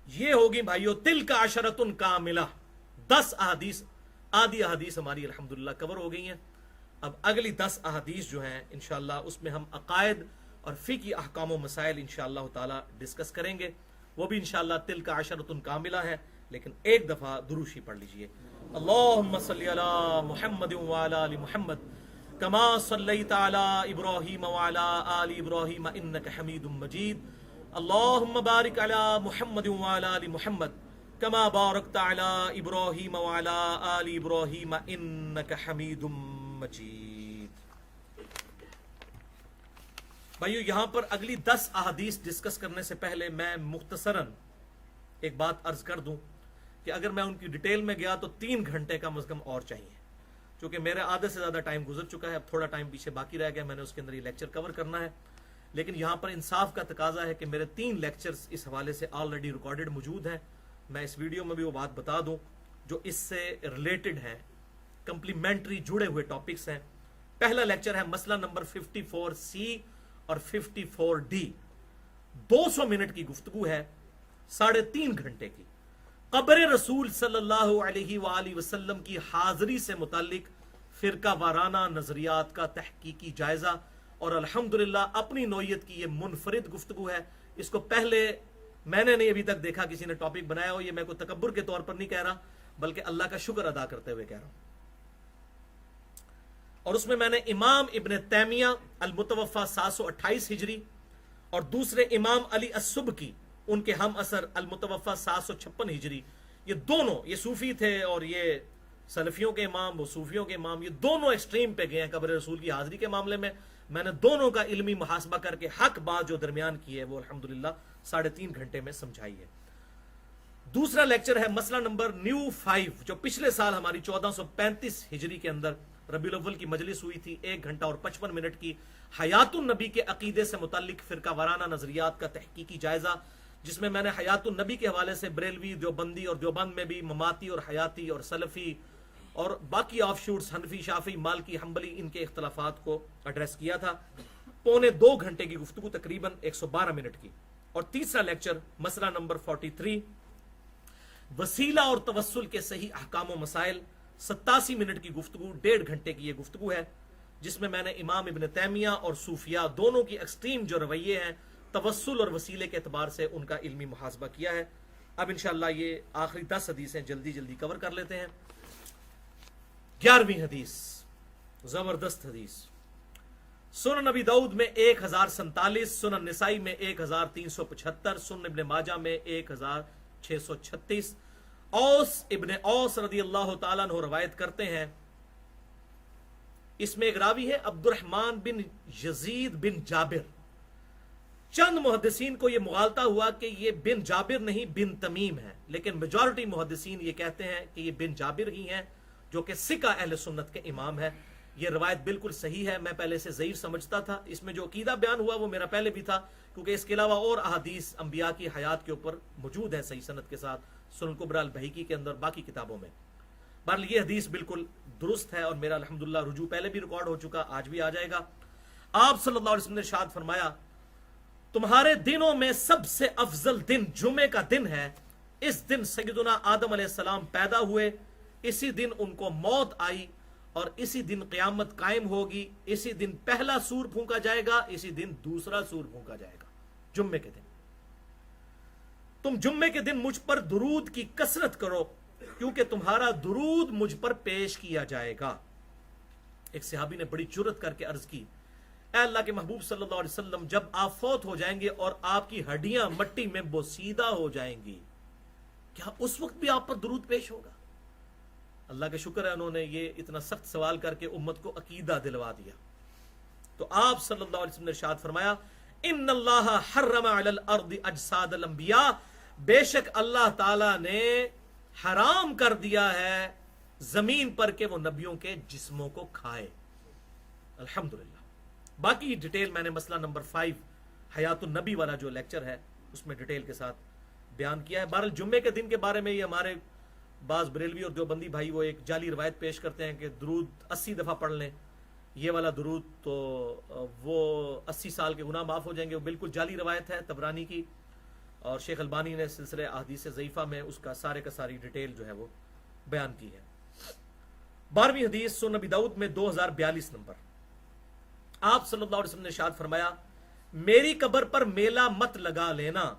یہ ہوگی بھائیو تلک عشرۃ کاملہ، 10 احادیث، آدھی احادیث ہماری الحمدللہ کور ہو گئی ہیں. اب اگلی 10 احادیث جو ہیں انشاءاللہ اس میں ہم عقائد اور فقہی احکام و مسائل انشاءاللہ تعالی ڈسکس کریں گے. وہ بھی انشاءاللہ تلک عشرۃ کاملہ ہے. لیکن ایک دفعہ دروشی پڑھ لیجئے. اللہم صلی علی محمد وعلی آل محمد کما صلیت علی ابراہیم وعلی آل ابراہیم انک حمید مجید. اللہم بارک علی محمد وعلی آل محمد کما بارکت علی ابراہیم وعلی آل ابراہیم انک حمید مجید. بھائیو یہاں پر اگلی 10 احادیث ڈسکس کرنے سے پہلے میں مختصراً ایک بات عرض کر دوں کہ اگر میں ان کی ڈیٹیل میں گیا تو 3 گھنٹے کم از کم اور چاہیے، چونکہ میرے آدھے سے زیادہ ٹائم گزر چکا ہے. اب تھوڑا ٹائم پیچھے باقی رہ گیا، میں نے اس کے اندر یہ لیکچر کور کرنا ہے. لیکن یہاں پر انصاف کا تقاضا ہے کہ میرے 3 لیکچرز اس حوالے سے آلریڈی ریکارڈڈ موجود ہیں. میں اس ویڈیو میں بھی وہ بات بتا دوں جو اس سے ریلیٹڈ ہیں، کمپلیمنٹری جڑے ہوئے ٹاپکس ہیں. پہلا لیکچر ہے مسئلہ نمبر 54C اور 54D. 200 منٹ کی گفتگو ہے، 3.5 گھنٹے کی. قبر رسول صلی اللہ علیہ وآلہ وسلم کی حاضری سے متعلق فرقہ وارانہ نظریات کا تحقیقی جائزہ. اور الحمدللہ اپنی نوعیت کی یہ منفرد گفتگو ہے. اس کو پہلے میں نے نہیں ابھی تک دیکھا کسی نے ٹاپک بنایا ہو. یہ میں کوئی تکبر کے طور پر نہیں کہہ رہا، بلکہ اللہ کا شکر ادا کرتے ہوئے کہہ رہا ہوں. اور اس میں میں نے امام ابن تیمیہ المتوفى 728 ہجری اور دوسرے امام علی السبکی ان کے ہم اثر المتوفى 756 ہجری، یہ دونوں، یہ صوفی تھے اور یہ سلفیوں کے امام، وہ صوفیوں کے امام، یہ دونوں ایکسٹریم پہ گئے ہیں قبر رسول کی حاضری کے معاملے میں. میں نے دونوں کا علمی محاسبہ کر کے حق بات جو درمیان کی ہے وہ الحمدللہ 3.5 گھنٹے میں سمجھائی ہے. دوسرا لیکچر ہے مسئلہ نمبر نیو 5 جو پچھلے سال ہماری 1435 ہجری کے اندر ربیع الاول کی مجلس ہوئی تھی، 1 گھنٹہ اور 55 منٹ کی، حیات النبی کے عقیدے سے متعلق فرقہ وارانہ نظریات کا تحقیقی جائزہ، جس میں میں نے حیات النبی کے حوالے سے بریلوی، دیوبندی اور دیوبند میں بھی مماتی اور حیاتی اور سلفی اور باقی آف شوٹس حنفی، شافعی، مالکی، حنبلی، ان کے اختلافات کو ایڈریس کیا تھا. 2.25 گھنٹے کی گفتگو، تقریباً 112 منٹ کی. اور تیسرا لیکچر مسئلہ نمبر 43 وسیلہ اور توسل کے صحیح احکام و مسائل، 87 منٹ کی گفتگو، 1.5 گھنٹے کی یہ گفتگو ہے، جس میں میں نے امام ابن تیمیہ اور صوفیہ دونوں کی ایکسٹریم جو رویے ہیں توسل اور وسیلے کے اعتبار سے ان کا علمی محاسبہ کیا ہے. اب انشاءاللہ یہ آخری 10 حدیثیں جلدی جلدی کور کر لیتے ہیں. 11ویں حدیث، زبردست حدیث. سنن نبی داؤد میں 1047، سنن نسائی میں 1375، سنن ابن ماجہ میں 1636. اوس ابن اوس رضی اللہ تعالیٰ عنہ روایت کرتے ہیں. اس میں ایک راوی ہے عبد الرحمن بن یزید بن جابر. چند محدثین کو یہ مغالطہ ہوا کہ یہ بن جابر نہیں بن تمیم ہے، لیکن میجورٹی محدثین یہ کہتے ہیں کہ یہ بن جابر ہی ہیں، جو کہ ثقہ اہل سنت کے امام ہے. یہ روایت بالکل صحیح ہے. میں پہلے سے ضعیف سمجھتا تھا. اس میں جو عقیدہ بیان ہوا وہ میرا پہلے بھی تھا، کیونکہ اس کے علاوہ اور احادیث انبیاء کی حیات کے اوپر موجود ہیں صحیح سند کے ساتھ، سنن کبریٰ البیہقی کے اندر، باقی کتابوں میں. بہرحال یہ حدیث بالکل درست ہے اور میرا الحمدللہ رجوع پہلے بھی ریکارڈ ہو چکا، آج بھی آ جائے گا. آپ صلی اللہ علیہ وسلم نے ارشاد فرمایا، تمہارے دنوں میں سب سے افضل دن جمعے کا دن ہے. اس دن سیدنا آدم علیہ السلام پیدا ہوئے، اسی دن ان کو موت آئی، اور اسی دن قیامت قائم ہوگی. اسی دن پہلا سور پھونکا جائے گا، اسی دن دوسرا سور پھونکا جائے گا. جمعے کے دن تم جمعے کے دن مجھ پر درود کی کثرت کرو، کیونکہ تمہارا درود مجھ پر پیش کیا جائے گا. ایک صحابی نے بڑی جرأت کر کے عرض کی، اے اللہ کے محبوب صلی اللہ علیہ وسلم، جب آپ فوت ہو جائیں گے اور آپ کی ہڈیاں مٹی میں بوسیدہ ہو جائیں گی، کیا اس وقت بھی آپ پر درود پیش ہوگا؟ اللہ کا شکر ہے انہوں نے یہ اتنا سخت سوال کر کے امت کو عقیدہ دلوا دیا. تو آپ صلی اللہ علیہ وسلم نے ارشاد فرمایا، ان اللہ حرم علی الارض اجساد الانبیاء، بے شک اللہ تعالی نے حرام کر دیا ہے زمین پر کہ وہ نبیوں کے جسموں کو کھائے. الحمدللہ. باقی ڈیٹیل میں نے مسئلہ نمبر 5 حیات النبی والا جو لیکچر ہے اس میں ڈیٹیل کے ساتھ بیان کیا ہے. بہرحال جمعے کے دن کے بارے میں یہ ہمارے بعض بریلوی اور دیوبندی بھائی وہ ایک جعلی روایت پیش کرتے ہیں کہ درود 80 دفعہ پڑھ لیں یہ والا درود تو وہ 80 سال کے گناہ معاف ہو جائیں گے. وہ بالکل جعلی روایت ہے طبرانی کی, اور شیخ البانی نے سلسلہ احادیث ضعیفہ میں اس کا سارے کا ساری ڈیٹیل جو ہے وہ بیان کی ہے. 12ویں حدیث سنن نبی داؤد میں 2042 نمبر. آپ صلی اللہ علیہ وسلم نے ارشاد فرمایا میری قبر پر میلہ مت لگا لینا,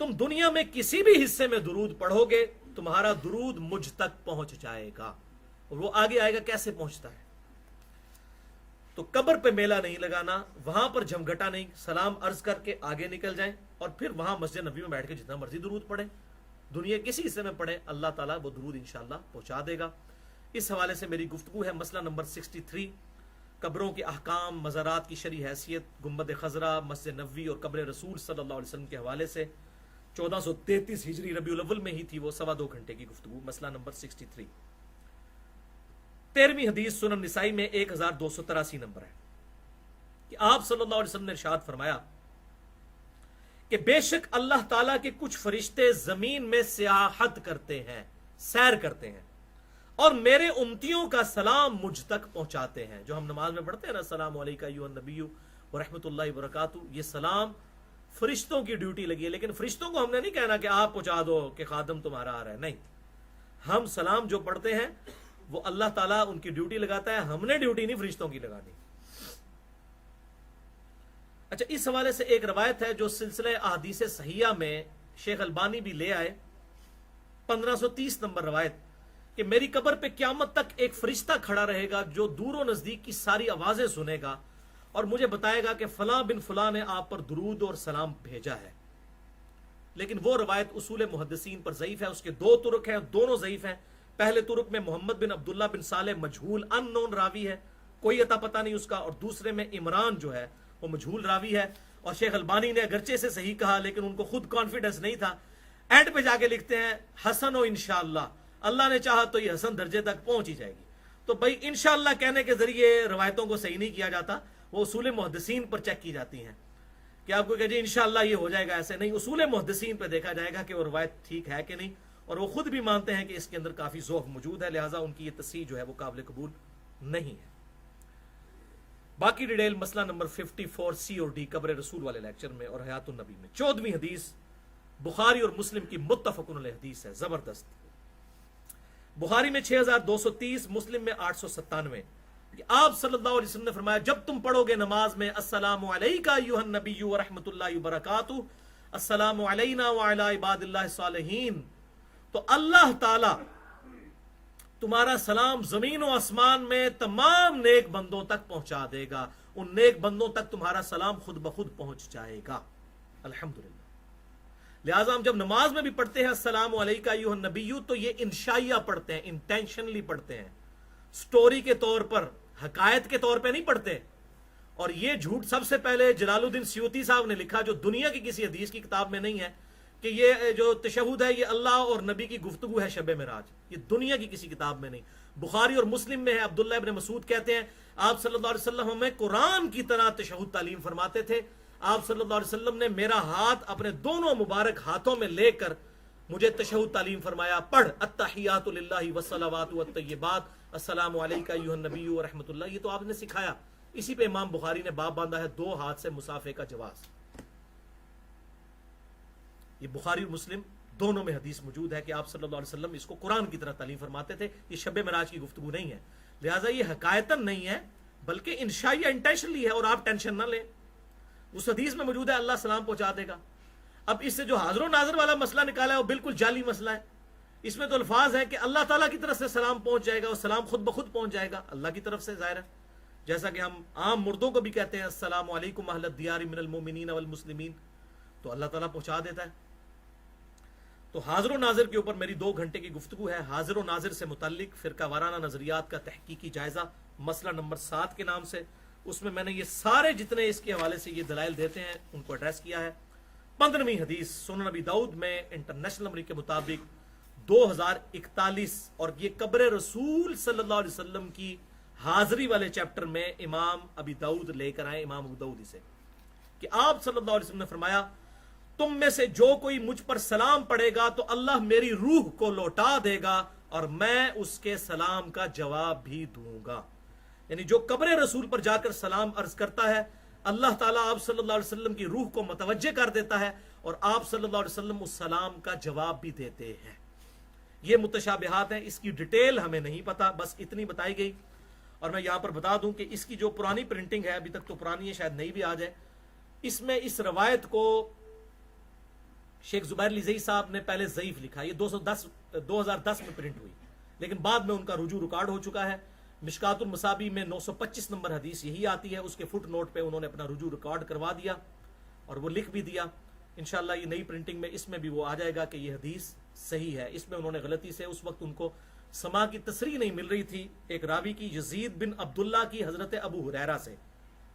تم دنیا میں کسی بھی حصے میں درود پڑھو گے تمہارا درود مجھ تک پہنچ جائے گا. اور وہ آگے آئے گا کیسے پہنچتا ہے. تو قبر پہ میلہ نہیں لگانا, وہاں پر جھمگھٹا نہیں, سلام عرض کر کے آگے نکل جائیں اور پھر وہاں مسجد نبی میں بیٹھ کے جتنا مرضی درود پڑھیں, دنیا کسی حصے میں پڑھیں, اللہ تعالیٰ وہ درود انشاءاللہ پہنچا دے گا. اس حوالے سے میری گفتگو ہے مسئلہ نمبر 63, قبروں کے احکام, مزارات کی شرعی حیثیت, گنبد خضرا, مسجد نبوی اور قبر رسول صلی اللہ علیہ وسلم کے حوالے سے. 1433 ہجری ربیع الاول میں ہی تھی وہ, 2.25 گھنٹے کی گفتگو. مسئلہ نمبر 63. 13ویں حدیث سنن نسائی میں 1283 نمبر ہے کہ آپ صلی اللہ علیہ وسلم نے ارشاد فرمایا کہ بے شک اللہ تعالیٰ کے کچھ فرشتے زمین میں سیاحت کرتے ہیں, سیر کرتے ہیں, اور میرے امتیوں کا سلام مجھ تک پہنچاتے ہیں. جو ہم نماز میں پڑھتے ہیں نا, السلام علیکم ایھا النبی ورحمۃ اللہ وبرکاتہ, یہ سلام فرشتوں کی ڈیوٹی لگی ہے. لیکن فرشتوں کو ہم نے نہیں کہنا کہ آپ پہنچا دو کہ خادم تمہارا آ رہا ہے, نہیں. ہم سلام جو پڑھتے ہیں وہ اللہ تعالیٰ ان کی ڈیوٹی لگاتا ہے, ہم نے ڈیوٹی نہیں فرشتوں کی لگانی. اچھا, اس حوالے سے ایک روایت ہے جو سلسلہ احادیث صحیحہ میں شیخ البانی بھی لے آئے, 1530 نمبر روایت, کہ میری قبر پہ قیامت تک ایک فرشتہ کھڑا رہے گا جو دور و نزدیک کی ساری آوازیں سنے گا اور مجھے بتائے گا کہ فلاں بن فلاں نے آپ پر درود اور سلام بھیجا ہے. لیکن وہ روایت اصول محدثین پر ضعیف ہے. اس کے 2 طرق ہیں, دونوں ضعیف ہیں. پہلے طرق میں محمد بن عبداللہ بن صالح مجہول ان نون راوی ہے, کوئی عطا پتہ نہیں اس کا, اور دوسرے میں عمران جو ہے وہ مجہول راوی ہے. اور شیخ البانی نے اگرچہ سے صحیح کہا لیکن ان کو خود کانفیڈنس نہیں تھا, اینڈ پہ جا کے لکھتے ہیں حسن و انشاءاللہ, اللہ نے چاہا تو یہ حسن درجے تک پہنچ ہی جائے گی. تو بھائی انشاءاللہ کہنے کے ذریعے روایتوں کو صحیح نہیں کیا جاتا, وہ اصول محدثین پر چیک کی جاتی ہیں کہ آپ کو کہ جی انشاءاللہ یہ ہو جائے گا, ایسے نہیں. اصول محدثین پہ دیکھا جائے گا کہ وہ روایت ٹھیک ہے کہ نہیں, اور وہ خود بھی مانتے ہیں کہ اس کے اندر کافی ذوق موجود ہے, لہٰذا ان کی یہ تصحیح جو ہے وہ قابل قبول نہیں ہے. باقی ڈیٹیل مسئلہ نمبر 54 سی اور ڈی قبر رسول والے لیکچر میں اور حیات النبی میں. 14ویں حدیث بخاری اور مسلم کی متفق علیہ حدیث ہے, زبردست. بخاری میں 6230, مسلم میں 897. آپ صلی اللہ علیہ وسلم نے فرمایا جب تم پڑھو گے نماز میں السلام علیکہ ایھا النبی ورحمۃ اللہ وبرکاتہ, السلام علینا وعلی عباد اللہ الصالحین, تو اللہ تعالی تمہارا سلام زمین و آسمان میں تمام نیک بندوں تک پہنچا دے گا. ان نیک بندوں تک تمہارا سلام خود بخود پہنچ جائے گا. الحمدللہ. لہٰذا ہم جب نماز میں بھی پڑھتے ہیں السلام علیکہ ایھا النبی, تو یہ انشائیہ پڑھتے ہیں, انٹینشنلی پڑھتے ہیں, سٹوری کے طور پر, حکایت کے طور پہ نہیں پڑھتے. اور یہ جھوٹ سب سے پہلے جلال الدین سیوطی صاحب نے لکھا, جو دنیا کی کسی حدیث کی کتاب میں نہیں ہے, کہ یہ جو تشہد ہے یہ اللہ اور نبی کی گفتگو ہے شب معراج. یہ دنیا کی کسی کتاب میں نہیں. بخاری اور مسلم میں ہے. عبداللہ ابن مسعود کہتے ہیں آپ صلی اللہ علیہ وسلم ہمیں قرآن کی طرح تشہد تعلیم فرماتے تھے. آپ صلی اللہ علیہ وسلم نے میرا ہاتھ اپنے دونوں مبارک ہاتھوں میں لے کر مجھے تشہد تعلیم فرمایا, پڑھ التحیات للہ والصلوات والطیبات, السلام علیکہ ایھا النبی ورحمۃ اللہ. یہ تو آپ نے سکھایا. اسی پہ امام بخاری نے باب باندھا ہے 2 ہاتھ سے مصافحے کا جواز. یہ بخاری اور مسلم دونوں میں حدیث موجود ہے کہ آپ صلی اللہ علیہ وسلم اس کو قرآن کی طرح تعلیم فرماتے تھے. یہ شب معراج کی گفتگو نہیں ہے, لہٰذا یہ حقائتاً نہیں ہے بلکہ انشائیہ انٹینشنلی ہے, اور آپ ٹینشن نہ لیں. اس حدیث میں موجود ہے اللہ سلام پہنچا دے گا. اب اس سے جو حاضر و ناظر والا مسئلہ نکالا ہے وہ بالکل جعلی مسئلہ ہے. اس میں تو الفاظ ہیں کہ اللہ تعالیٰ کی طرف سے سلام پہنچ جائے گا, اور سلام خود بخود پہنچ جائے گا اللہ کی طرف سے, ظاہر ہے. جیسا کہ ہم عام مردوں کو بھی کہتے ہیں السلام علیکم اہل الدیار من المؤمنین والمسلمین, تو اللہ تعالیٰ پہنچا دیتا ہے. تو حاضر و ناظر کے اوپر میری 2 گھنٹے کی گفتگو ہے. حاضر و ناظر سے متعلق فرقہ وارانہ نظریات کا تحقیقی جائزہ, مسئلہ نمبر 7 کے نام سے. اس میں نے یہ سارے جتنے اس کے حوالے سے یہ دلائل دیتے ہیں ان کو ایڈریس کیا ہے. 15ویں حدیث سنن نبی داؤد میں انٹرنیشنل نمبر کے مطابق 2041, اور یہ قبر رسول صلی اللہ علیہ وسلم کی حاضری والے چیپٹر میں امام ابی داؤد لے کر آئے, امام ابو داؤد اسے. کہ آپ صلی اللہ علیہ وسلم نے فرمایا تم میں سے جو کوئی مجھ پر سلام پڑھے گا تو اللہ میری روح کو لوٹا دے گا اور میں اس کے سلام کا جواب بھی دوں گا. یعنی جو قبر رسول پر جا کر سلام عرض کرتا ہے اللہ تعالیٰ آپ صلی اللہ علیہ وسلم کی روح کو متوجہ کر دیتا ہے اور آپ صلی اللہ علیہ وسلم اس سلام کا جواب بھی دیتے ہیں. یہ متشابہات ہیں, اس کی ڈیٹیل ہمیں نہیں پتا, بس اتنی بتائی گئی. اور میں یہاں پر بتا دوں کہ اس کی جو پرانی پرنٹنگ ہے, ابھی تک تو پرانی ہے, شاید نئی بھی آ جائے, اس میں اس روایت کو شیخ زبیر لزئی صاحب نے پہلے ضعیف لکھا. یہ 2010 میں پرنٹ ہوئی, لیکن بعد میں ان کا رجوع ریکارڈ ہو چکا ہے. مشکات المصابی میں 925 نمبر حدیث یہی آتی ہے, اس کے فٹ نوٹ پہ انہوں نے اپنا رجوع ریکارڈ کروا دیا اور وہ لکھ بھی دیا. انشاءاللہ یہ نئی پرنٹنگ میں اس میں بھی وہ آ جائے گا کہ یہ حدیث صحیح ہے. اس میں انہوں نے غلطی سے, اس وقت ان کو سما کی تصریح نہیں مل رہی تھی ایک راوی کی, یزید بن عبداللہ کی حضرت ابو ہریرہ سے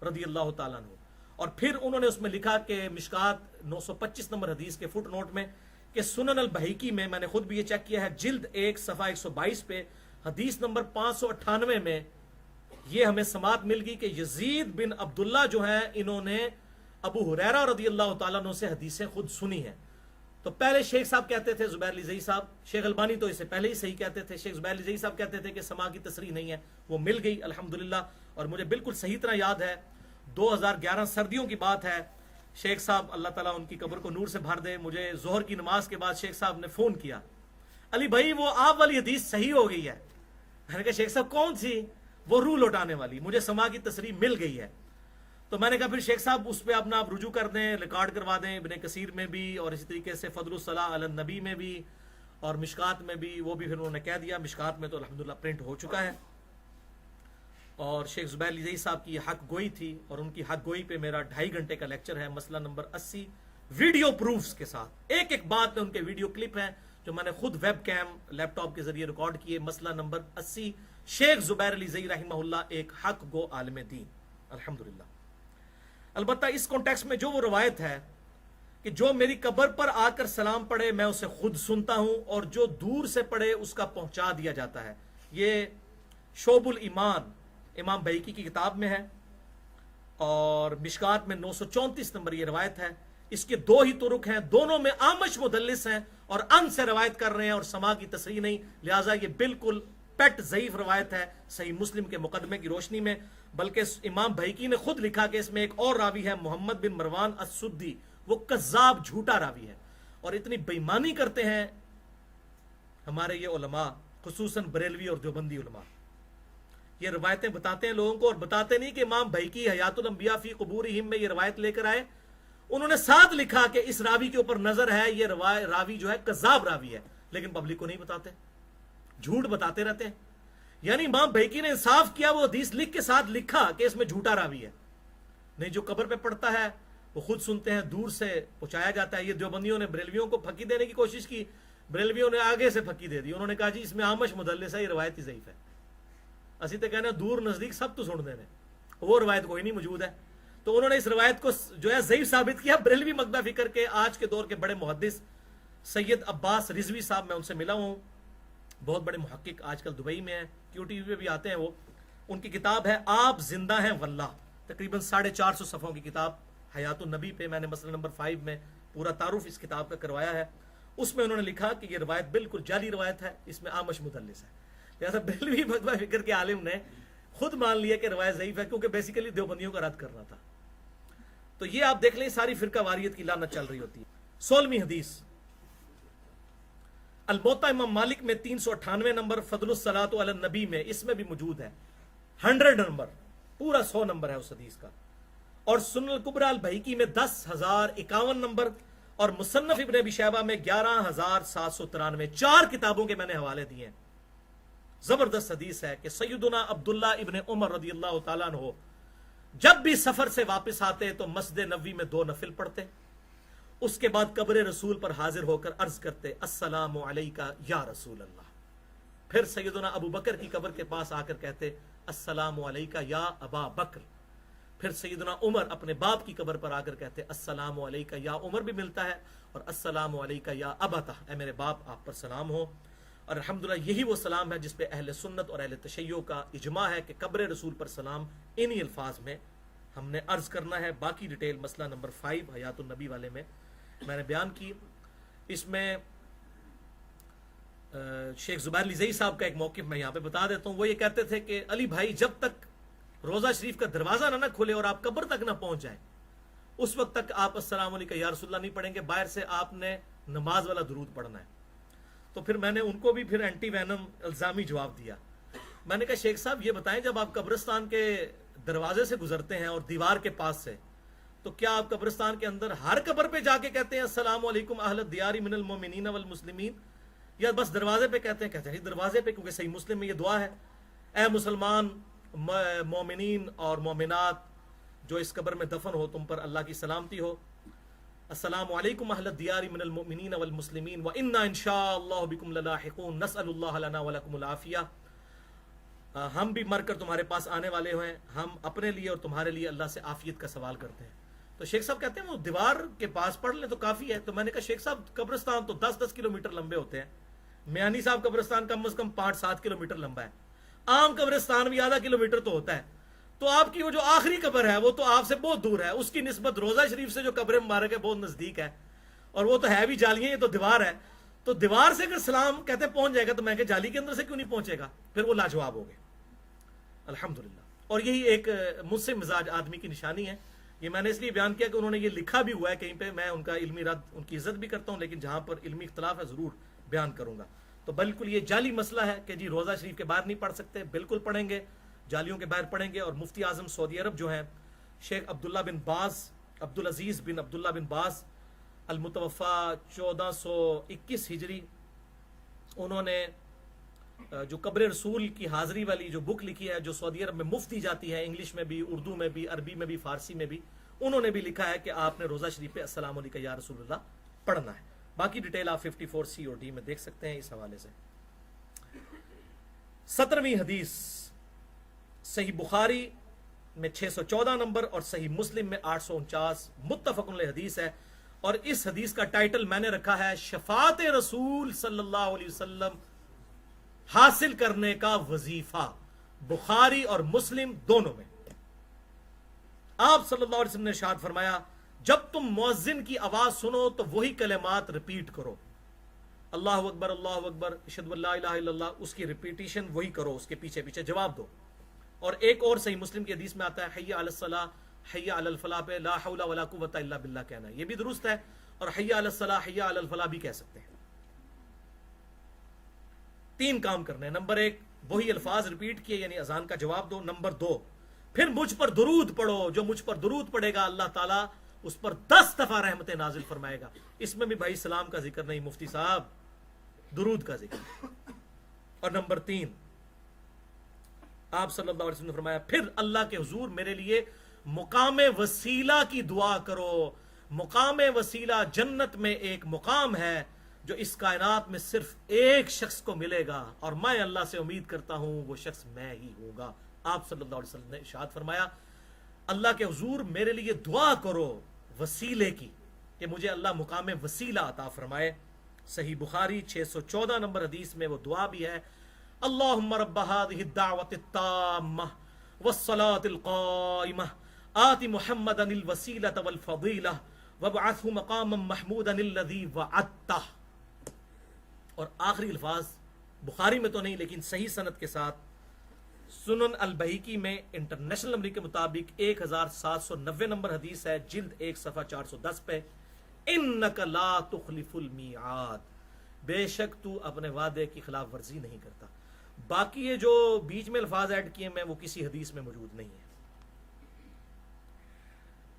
رضی اللہ تعالیٰ عنہ, اور پھر انہوں نے اس میں لکھا کہ مشکات 925 نمبر حدیث کے فٹ نوٹ میں کہ سنن البہیقی میں نے خود بھی یہ چیک کیا ہے, جلد 1 صفحہ 122 پہ حدیث نمبر 598 میں یہ ہمیں سماعت مل گئی کہ یزید بن عبداللہ جو ہیں انہوں نے ابو ہریرہ رضی اللہ تعالیٰ عنہ سے حدیثیں خود سنی ہیں. تو پہلے شیخ صاحب کہتے تھے, زبیر لزئی صاحب, شیخ البانی تو اسے پہلے ہی صحیح کہتے تھے, شیخ زبیر لزئی صاحب کہتے تھے کہ سما کی تصریح نہیں ہے, وہ مل گئی الحمدللہ. اور مجھے بالکل صحیح طرح یاد ہے 2011 سردیوں کی بات ہے, شیخ صاحب اللہ تعالیٰ ان کی قبر کو نور سے بھر دے, مجھے ظہر کی نماز کے بعد شیخ صاحب نے فون کیا, علی بھائی وہ آپ والی حدیث صحیح ہو گئی ہے. میں نے کہا شیخ صاحب کون سی؟ وہ روح لوٹانے والی, مجھے سما کی تصریح مل گئی ہے. تو میں نے کہا پھر شیخ صاحب اس پہ اپنا آپ رجوع کر دیں, ریکارڈ کروا دیں, ابن کثیر میں بھی اور اسی طریقے سے فضل الصلاح علی النبی میں بھی اور مشکات میں بھی, وہ بھی پھر انہوں نے کہہ دیا. مشکات میں تو الحمدللہ پرنٹ ہو چکا ہے. اور شیخ زبیر لزئی صاحب کی یہ حق گوئی تھی, اور ان کی حق گوئی پہ میرا 2.5 گھنٹے کا لیکچر ہے, مسئلہ نمبر 80 ویڈیو پروفز کے ساتھ. ایک ایک بات میں ان کے ویڈیو کلپ ہیں جو میں نے خود ویب کیم لیپ ٹاپ کے ذریعے ریکارڈ کیے. مسئلہ نمبر 80 شیخ زبیر لزئی رحمہ اللہ ایک حق گو عالم دین الحمدللہ. البتہ اس کانٹیکس میں جو وہ روایت ہے کہ جو میری قبر پر آ کر سلام پڑھے میں اسے خود سنتا ہوں اور جو دور سے پڑھے اس کا پہنچا دیا جاتا ہے, یہ شعب الایمان امام بہیقی کی کتاب میں ہے, اور مشکات میں 934 نمبر یہ روایت ہے. اس کے 2 ہی طرق ہیں, دونوں میں آمش مدلس ہیں اور ان سے روایت کر رہے ہیں اور سما کی تصریح نہیں, لہٰذا یہ بالکل پیٹ ضعیف روایت ہے صحیح مسلم کے مقدمے کی روشنی میں. بلکہ امام بہیقی نے خود لکھا کہ اس میں ایک اور راوی ہے محمد بن مروان السدی, وہ کذاب جھوٹا راوی ہے, اور اتنی بےایمانی کرتے ہیں ہمارے یہ علماء, خصوصاً بریلوی اور دیوبندی علماء. یہ روایتیں بتاتے ہیں لوگوں کو, اور بتاتے نہیں کہ امام بہیقی حیات الانبیاء فی قبورہم میں یہ روایت لے کر آئے. انہوں نے ساتھ لکھا کہ اس راوی کے اوپر نظر ہے, یہ راوی جو ہے کذاب راوی ہے, لیکن پبلک کو نہیں بتاتے, جھوٹ بتاتے رہتے ہیں. یعنی امام بہیقی نے انصاف کیا, وہ حدیث لکھ کے ساتھ لکھا کہ اس میں جھوٹا راوی ہے. نہیں, جو قبر پہ پڑتا ہے وہ خود سنتے ہیں, دور سے پہنچایا جاتا ہے. یہ دیوبندیوں نے بریلویوں کو پھکی دینے کی کوشش کی, بریلویوں نے آگے سے پھکی دے دی. انہوں نے کہا جی اس میں آمش مدلس ہے, یہ روایت ہی ضعیف ہے. اسی تو کہنا دور نزدیک سب تو سن دینے, وہ روایت کوئی نہیں موجود ہے. تو انہوں نے اس روایت کو جو ہے ضعیف ثابت کیا. بریلوی مقدہ فکر کے آج کے دور کے بڑے محدث سید عباس رضوی صاحب, میں ان سے ملا ہوں, بہت بڑے محقق, آج کل دبئی میں ہیں, کیو ٹی وی پہ بھی آتے ہیں وہ. ان کی کتاب ہے آپ زندہ ہیں واللہ, تقریباً 450 صفحوں کی کتاب حیات النبی پہ. میں نے مسئلہ نمبر 5 میں پورا تعارف اس کتاب کا کروایا ہے. اس میں انہوں نے لکھا کہ یہ روایت بالکل جعلی روایت ہے, اس میں آمش مدلس ہے. لہٰذا بریلوی مقدہ فکر کے عالم نے خود مان لیا کہ روایت ضعیف ہے, کیونکہ بیسیکلی دیوبندیوں کا رد کرنا تھا. تو یہ آپ دیکھ لیں, ساری فرقہ واریت کی لعنت چل رہی ہوتی ہے. 16ویں حدیث الموطا امام مالک میں 398 نمبر, فضل الصلاۃ علی النبی میں, اس میں بھی موجود ہے 100 نمبر, پورا 100 نمبر ہے اس حدیث کا. اور سنن الکبریٰ البہیقی میں 10,051 نمبر, اور مصنف ابن ابی شیبہ میں 11,793. 4 کتابوں کے میں نے حوالے دیے ہیں. زبردست حدیث ہے کہ سیدنا عبداللہ ابن عمر رضی اللہ تعالیٰ عنہ جب بھی سفر سے واپس آتے تو مسجد نبوی میں 2 نفل پڑھتے, اس کے بعد قبر رسول پر حاضر ہو کر عرض کرتے السلام علیکہ یا رسول اللہ. پھر سیدنا ابو بکر کی قبر کے پاس آ کر کہتے السلام علیکہ یا ابا بکر. پھر سیدنا عمر اپنے باپ کی قبر پر آ کر کہتے السلام علیکہ یا عمر بھی ملتا ہے, اور السلام علیکہ یا ابتہ, اے میرے باپ آپ پر سلام ہو. اور الحمدللہ یہی وہ سلام ہے جس پہ اہل سنت اور اہل تشیع کا اجماع ہے کہ قبر رسول پر سلام انہی الفاظ میں ہم نے عرض کرنا ہے. باقی ڈیٹیل مسئلہ نمبر 5 حیات النبی والے میں نے بیان کی. اس میں شیخ زبیر علی زئی صاحب کا ایک موقف میں یہاں پہ بتا دیتا ہوں. وہ یہ کہتے تھے کہ علی بھائی جب تک روزہ شریف کا دروازہ نہ کھلے اور آپ قبر تک نہ پہنچ جائیں اس وقت تک آپ السلام علیکم یا رسول اللہ نہیں پڑھیں گے. باہر سے آپ نے نماز والا درود پڑھنا ہے. تو پھر میں نے ان کو بھی پھر اینٹی وینم الزامی جواب دیا. میں نے کہا شیخ صاحب یہ بتائیں جب آپ قبرستان کے دروازے سے گزرتے ہیں اور دیوار کے پاس سے تو کیا آپ قبرستان کے اندر ہر قبر پہ جا کے کہتے ہیں السلام علیکم اہل الدیار من المؤمنین والمسلمین یا بس دروازے پہ کہتے ہیں؟ کہتے ہیں دروازے پہ کیونکہ صحیح مسلم میں یہ دعا ہے اے مسلمان مومنین اور مومنات جو اس قبر میں دفن ہو تم پر اللہ کی سلامتی ہو. السلام علیکم اہل الدیار من المؤمنین والمسلمین وانا انشاءاللہ بکم للاحقون نسأل اللہ لنا ولکم العافیہ. ہم بھی مر کر تمہارے پاس آنے والے ہیں, ہم اپنے لیے اور تمہارے لیے اللہ سے عافیت کا سوال کرتے ہیں. تو شیخ صاحب کہتے ہیں وہ دیوار کے پاس پڑھ لیں تو کافی ہے. تو میں نے کہا شیخ صاحب قبرستان تو 10-10 کلومیٹر لمبے ہوتے ہیں. میانی صاحب قبرستان کم از کم 5-7 کلومیٹر لمبا ہے. عام قبرستان بھی آدھا کلومیٹر تو ہوتا ہے. تو آپ کی وہ جو آخری قبر ہے وہ تو آپ سے بہت دور ہے. اس کی نسبت روزہ شریف سے جو قبر مبارک ہے بہت نزدیک ہے اور وہ تو ہے بھی جالیاں, یہ تو دیوار ہے. تو دیوار سے اگر سلام کہتے پہنچ جائے گا تو میں کہ جالی کے اندر سے کیوں نہیں پہنچے گا؟ پھر وہ لاجواب ہو گئے الحمدللہ. اور یہی ایک مجھ سے مزاج آدمی کی نشانی ہے. یہ میں نے اس لیے بیان کیا کہ انہوں نے یہ لکھا بھی ہوا ہے کہیں پہ. میں ان کا علمی رد ان کی عزت بھی کرتا ہوں لیکن جہاں پر علمی اختلاف ہے ضرور بیان کروں گا. تو بالکل یہ جعلی مسئلہ ہے کہ جی روزہ شریف کے باہر نہیں پڑھ سکتے. بالکل پڑھیں گے, جالیوں کے باہر پڑھیں گے. اور مفتی اعظم سعودی عرب جو ہیں شیخ عبداللہ بن باز, عبدالعزیز بن عبداللہ بن باز المتوفا 1421 ہجری, انہوں نے جو قبر رسول کی حاضری والی جو بک لکھی ہے جو سعودی عرب میں مفت دی جاتی ہے, انگلش میں بھی, اردو میں بھی, عربی میں بھی, فارسی میں بھی, انہوں نے بھی لکھا ہے کہ آپ نے روزہ شریف پہ السلام علیکم یا رسول اللہ پڑھنا ہے. باقی ڈیٹیل آپ 54C اور D میں دیکھ سکتے ہیں اس حوالے سے. 17ویں حدیث صحیح بخاری میں 614 نمبر اور صحیح مسلم میں 849 متفق علیہ حدیث ہے. اور اس حدیث کا ٹائٹل میں نے رکھا ہے شفاعت رسول صلی اللہ علیہ وسلم حاصل کرنے کا وظیفہ. بخاری اور مسلم دونوں میں آپ صلی اللہ علیہ وسلم نے ارشاد فرمایا جب تم مؤذن کی آواز سنو تو وہی کلمات ریپیٹ کرو, اللہ اکبر اللہ اکبر اشہد ان لا الہ الا اللہ, اس کی ریپیٹیشن وہی کرو, اس کے پیچھے پیچھے جواب دو. اور ایک اور صحیح مسلم کی حدیث میں آتا ہے حی علی الصلاۃ حی علی الفلاح پہ لا حول ولا قوۃ الا باللہ کہنا ہے. یہ بھی درست ہے. اور حی علی الصلاۃ حی علی الفلاح بھی کہہ سکتے ہیں. 3 کام کرنے ہیں. نمبر 1 وہی الفاظ ریپیٹ کیے یعنی اذان کا جواب دو. نمبر 2 پھر مجھ پر درود پڑھو, جو مجھ پر درود پڑھے گا اللہ تعالیٰ اس پر 10 دفعہ رحمتیں نازل فرمائے گا. اس میں بھی بھائی سلام کا ذکر نہیں مفتی صاحب, درود کا ذکر. اور نمبر 3 آپ صلی اللہ علیہ وسلم نے فرمایا پھر اللہ کے حضور میرے لیے مقام وسیلہ کی دعا کرو. مقام وسیلہ جنت میں ایک مقام ہے جو اس کائنات میں صرف ایک شخص کو ملے گا اور میں اللہ سے امید کرتا ہوں وہ شخص میں ہی ہوگا. آپ صلی اللہ علیہ وسلم نے ارشاد فرمایا اللہ کے حضور میرے لیے دعا کرو وسیلے کی کہ مجھے اللہ مقام وسیلہ عطا فرمائے. صحیح بخاری 614 نمبر حدیث میں وہ دعا بھی ہے اللہم رب هذه الدعوة التامة والصلاة القائمة آت محمدا الوسیلة والفضیلة وابعثه مقاما محمودا الذي وعدته. اور آخری الفاظ بخاری میں تو نہیں لیکن صحیح سند کے ساتھ سنن البیہقی میں انٹرنیشنل نمبر کے مطابق 1790 نمبر حدیث ہے, جلد 1 صفحہ 410 پہ انک لا تخلف المیعاد, بے شک تو اپنے وعدے کی خلاف ورزی نہیں کرتا. باقی یہ جو بیچ میں الفاظ ایڈ کیے میں وہ کسی حدیث میں موجود نہیں ہے.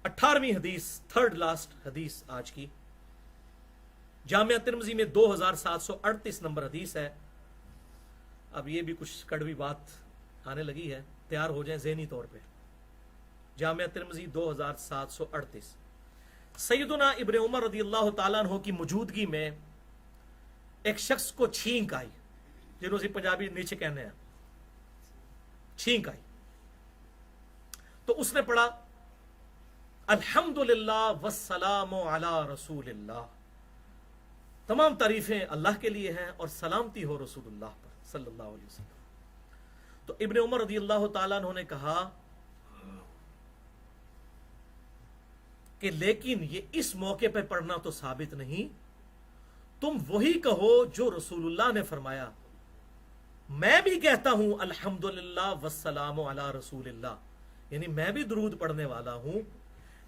18ویں حدیث تھرڈ لاسٹ حدیث آج کی جامعہ ترمذی میں 2738 نمبر حدیث ہے. اب یہ بھی کچھ کڑوی بات آنے لگی ہے, تیار ہو جائیں ذہنی طور پہ. جامعہ ترمذی 2738 سیدنا ابن عمر رضی اللہ تعالیٰ عنہ کی موجودگی میں ایک شخص کو چھینک آئی, جنہوں سے پنجابی نیچے کہنے ہیں, چھینک آئی تو اس نے پڑھا الحمدللہ والسلام علی رسول اللہ, تمام تعریفیں اللہ کے لیے ہیں اور سلامتی ہو رسول اللہ پر صلی اللہ علیہ وسلم. تو ابن عمر رضی اللہ تعالیٰ عنہ نے کہا کہ لیکن یہ اس موقع پہ پڑھنا تو ثابت نہیں، تم وہی کہو جو رسول اللہ نے فرمایا۔ میں بھی کہتا ہوں الحمدللہ والسلام علی رسول اللہ، یعنی میں بھی درود پڑھنے والا ہوں،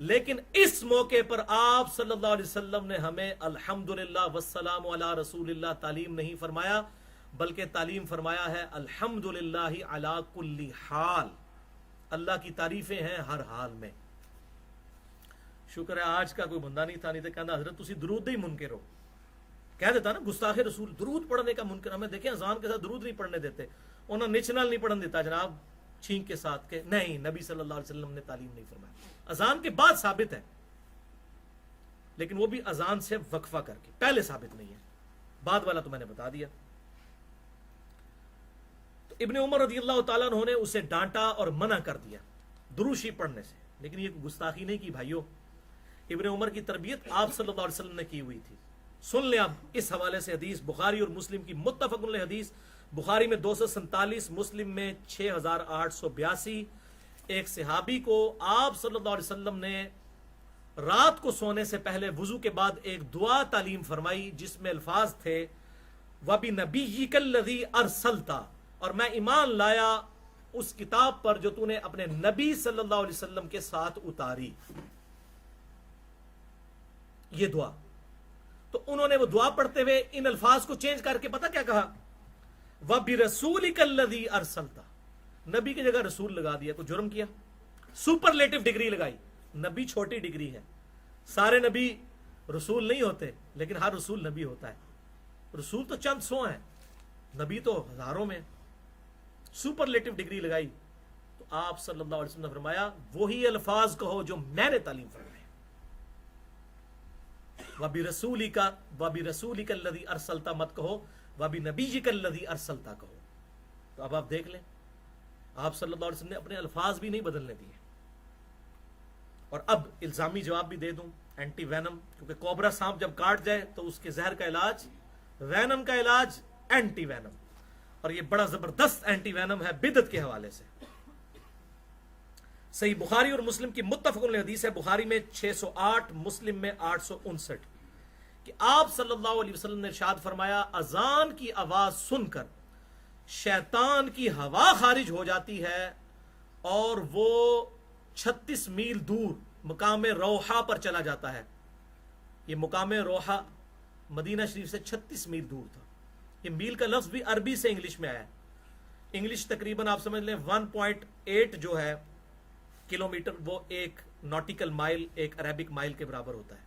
لیکن اس موقع پر آپ صلی اللہ علیہ وسلم نے ہمیں الحمدللہ والسلام علی رسول اللہ تعلیم نہیں فرمایا، بلکہ تعلیم فرمایا ہے الحمدللہ علی کل حال، اللہ کی تعریفیں ہیں ہر حال میں۔ شکر ہے آج کا کوئی بندہ نہیں تھا، نہیں تو کہنا حضرت تسی درود ہی منکر ہو، کہہ دیتا نا گستاخ رسول، درود پڑھنے کا منکر۔ ہمیں دیکھیں اذان کے ساتھ درود نہیں پڑھنے دیتے، انہوں نے نچنال نہیں پڑھنے دیتا جناب چھینک کے ساتھ، کہ نہیں نبی صلی اللہ علیہ وسلم نے تعلیم نہیں فرمایا۔ اذان کے بعد ثابت ہے، لیکن وہ بھی اذان سے وقفہ کر کے، پہلے ثابت نہیں ہے، بعد والا تو میں نے بتا دیا۔ تو ابن عمر رضی اللہ تعالیٰ عنہ نے اسے ڈانٹا اور منع کر دیا دروشی پڑھنے سے، لیکن یہ گستاخی نہیں کی بھائیوں، ابن عمر کی تربیت آپ صلی اللہ علیہ وسلم نے کی ہوئی تھی۔ سن لیں اب اس حوالے سے حدیث، بخاری اور مسلم کی متفق علیہ حدیث، بخاری میں 247، مسلم میں 6882۔ ایک صحابی کو آپ صلی اللہ علیہ وسلم نے رات کو سونے سے پہلے وضو کے بعد ایک دعا تعلیم فرمائی، جس میں الفاظ تھے وَبِنَبِيِّكَ الَّذِي أَرْسَلْتَ، اور میں ایمان لایا اس کتاب پر جو تو نے اپنے نبی صلی اللہ علیہ وسلم کے ساتھ اتاری، یہ دعا۔ تو انہوں نے وہ دعا پڑھتے ہوئے ان الفاظ کو چینج کر کے پتہ کیا کہا، وَبِرَسُولِكَ الَّذِي أَرْسَلْتَ، نبی کی جگہ رسول لگا دیا، کوئی جرم کیا، سپرلیٹو ڈگری لگائی۔ نبی چھوٹی ڈگری ہے، سارے نبی رسول نہیں ہوتے، لیکن ہر رسول نبی ہوتا ہے۔ رسول تو چند سو ہیں، نبی تو ہزاروں میں، سپرلیٹو ڈگری لگائی۔ تو آپ صلی اللہ علیہ وسلم نے فرمایا وہی الفاظ کہو جو میں نے تعلیم فرمایا، وَبِرَسُولِكَ الَّذِي أَرْسَلْتَ مت کہو، وَبِنَبِيِّكَ الَّذِي أَرْسَلْتَ کہو۔ تو اب آپ دیکھ لیں، آپ صلی اللہ علیہ وسلم نے اپنے الفاظ بھی نہیں بدلنے دیے۔ اور اب الزامی جواب بھی دے دوں، اینٹی وینم، کیونکہ کوبرا سانپ جب کاٹ جائے تو اس کے زہر کا علاج، وینم کا علاج اینٹی وینم، اور یہ بڑا زبردست اینٹی وینم ہے بدعت کے حوالے سے۔ صحیح بخاری اور مسلم کی متفق علیہ حدیث ہے، بخاری میں 608، مسلم میں 859، کہ آپ صلی اللہ علیہ وسلم نے ارشاد فرمایا اذان کی آواز سن کر شیطان کی ہوا خارج ہو جاتی ہے اور وہ 36 میل دور مقام روحا پر چلا جاتا ہے۔ یہ مقام روحا مدینہ شریف سے 36 میل دور تھا۔ یہ میل کا لفظ بھی عربی سے انگلش میں آیا ہے، انگلش تقریباً آپ سمجھ لیں 1.8 جو ہے کلومیٹر، وہ ایک نوٹیکل مائل، ایک عربک مائل کے برابر ہوتا ہے۔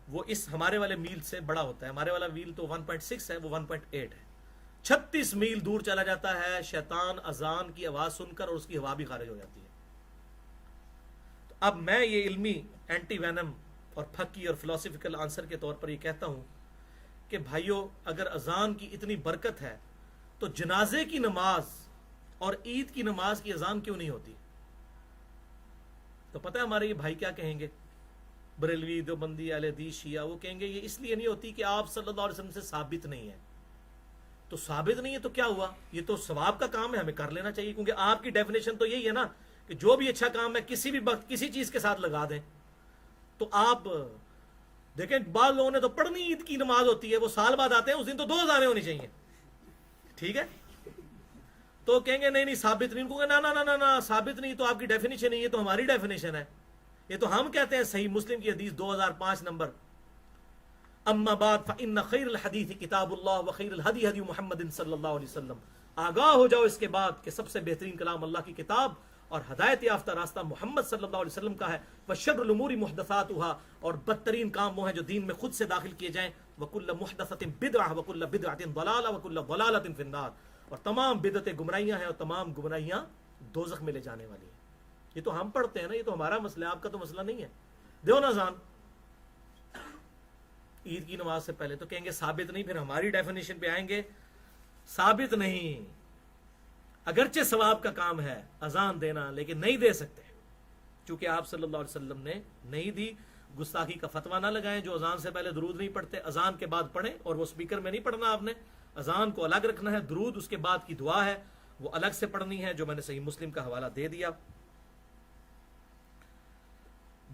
وہ اس ہمارے والے میل سے بڑا ہوتا ہے، ہمارے والا میل تو 1.6 ہے، وہ 1.8 ہے۔ 36 میل دور چلا جاتا ہے شیطان اذان کی آواز سن کر، اور اس کی ہوا بھی خارج ہو جاتی ہے۔ تو اب میں یہ علمی اینٹی وینم اور پھکی اور فلسفیکل آنسر کے طور پر یہ کہتا ہوں کہ بھائیو، اگر اذان کی اتنی برکت ہے تو جنازے کی نماز اور عید کی نماز کی اذان کیوں نہیں ہوتی؟ تو پتہ ہے ہمارے یہ بھائی کیا کہیں گے، بریلوی، دیوبندی، اہل حدیث، شیعہ، وہ کہیں گے یہ اس لیے نہیں ہوتی کہ آپ صلی اللہ علیہ وسلم سے ثابت نہیں ہے۔ تو ثابت نہیں ہے تو کیا ہوا؟ یہ تو ثواب کا کام ہے، ہمیں کر لینا چاہیے، کیونکہ آپ کی ڈیفینیشن تو یہی ہے نا کہ جو بھی اچھا کام ہے کسی بھی وقت کسی چیز کے ساتھ لگا دیں۔ تو آپ دیکھیں بعض لوگوں نے تو پڑھنی عید کی نماز ہوتی ہے، وہ سال بعد آتے ہیں، اس دن تو 2 اذانیں ہونی چاہیے، ٹھیک ہے؟ تو کہیں گے نہیں ثابت نہیں، کہوں گے نا ثابت نہیں، تو آپ کی ڈیفینیشن ہے، یہ تو ہماری ڈیفینیشن ہے، یہ تو ہم کہتے ہیں۔ صحیح مسلم کی حدیث 2005 نمبر، اما بعد فإن خیر الحدیث کتاب اللہ وخیر الہدی ہدی محمد صلی اللہ علیہ وسلم، آگاہ ہو جاؤ اس کے بعد کہ سب سے بہترین کلام اللہ کی کتاب اور ہدایت یافتہ راستہ محمد صلی اللہ علیہ وسلم کا ہے، وشر الامور محدثاتها، اور بدترین کام وہ ہیں جو دین میں خود سے داخل کیے جائیں، وکل محدثۃ بدعہ وکل بدعۃ ضلالہ وکل ضلالۃ فی النار، اور تمام بدعتیں گمراہیاں ہیں اور تمام گمراہیاں دوزخ میں لے جانے والی ہیں۔ یہ تو ہم پڑھتے ہیں نا، یہ تو ہمارا مسئلہ ہے، آپ کا تو مسئلہ نہیں ہے۔ دیو نا اذان عید کی نماز سے پہلے، تو کہیں گے ثابت نہیں، پھر ہماری ڈیفینیشن پہ آئیں گے، ثابت نہیں، اگرچہ ثواب کا کام ہے اذان دینا، لیکن نہیں دے سکتے چونکہ آپ صلی اللہ علیہ وسلم نے نہیں دی۔ گستاخی کا فتویٰ نہ لگائیں، جو اذان سے پہلے درود نہیں پڑھتے اذان کے بعد پڑھیں، اور وہ سپیکر میں نہیں پڑھنا، آپ نے اذان کو الگ رکھنا ہے، درود اس کے بعد کی دعا ہے وہ الگ سے پڑھنی ہے، جو میں نے صحیح مسلم کا حوالہ دے دیا۔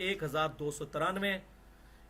1293,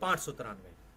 593।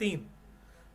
3,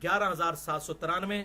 11793,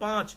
5,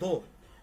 2,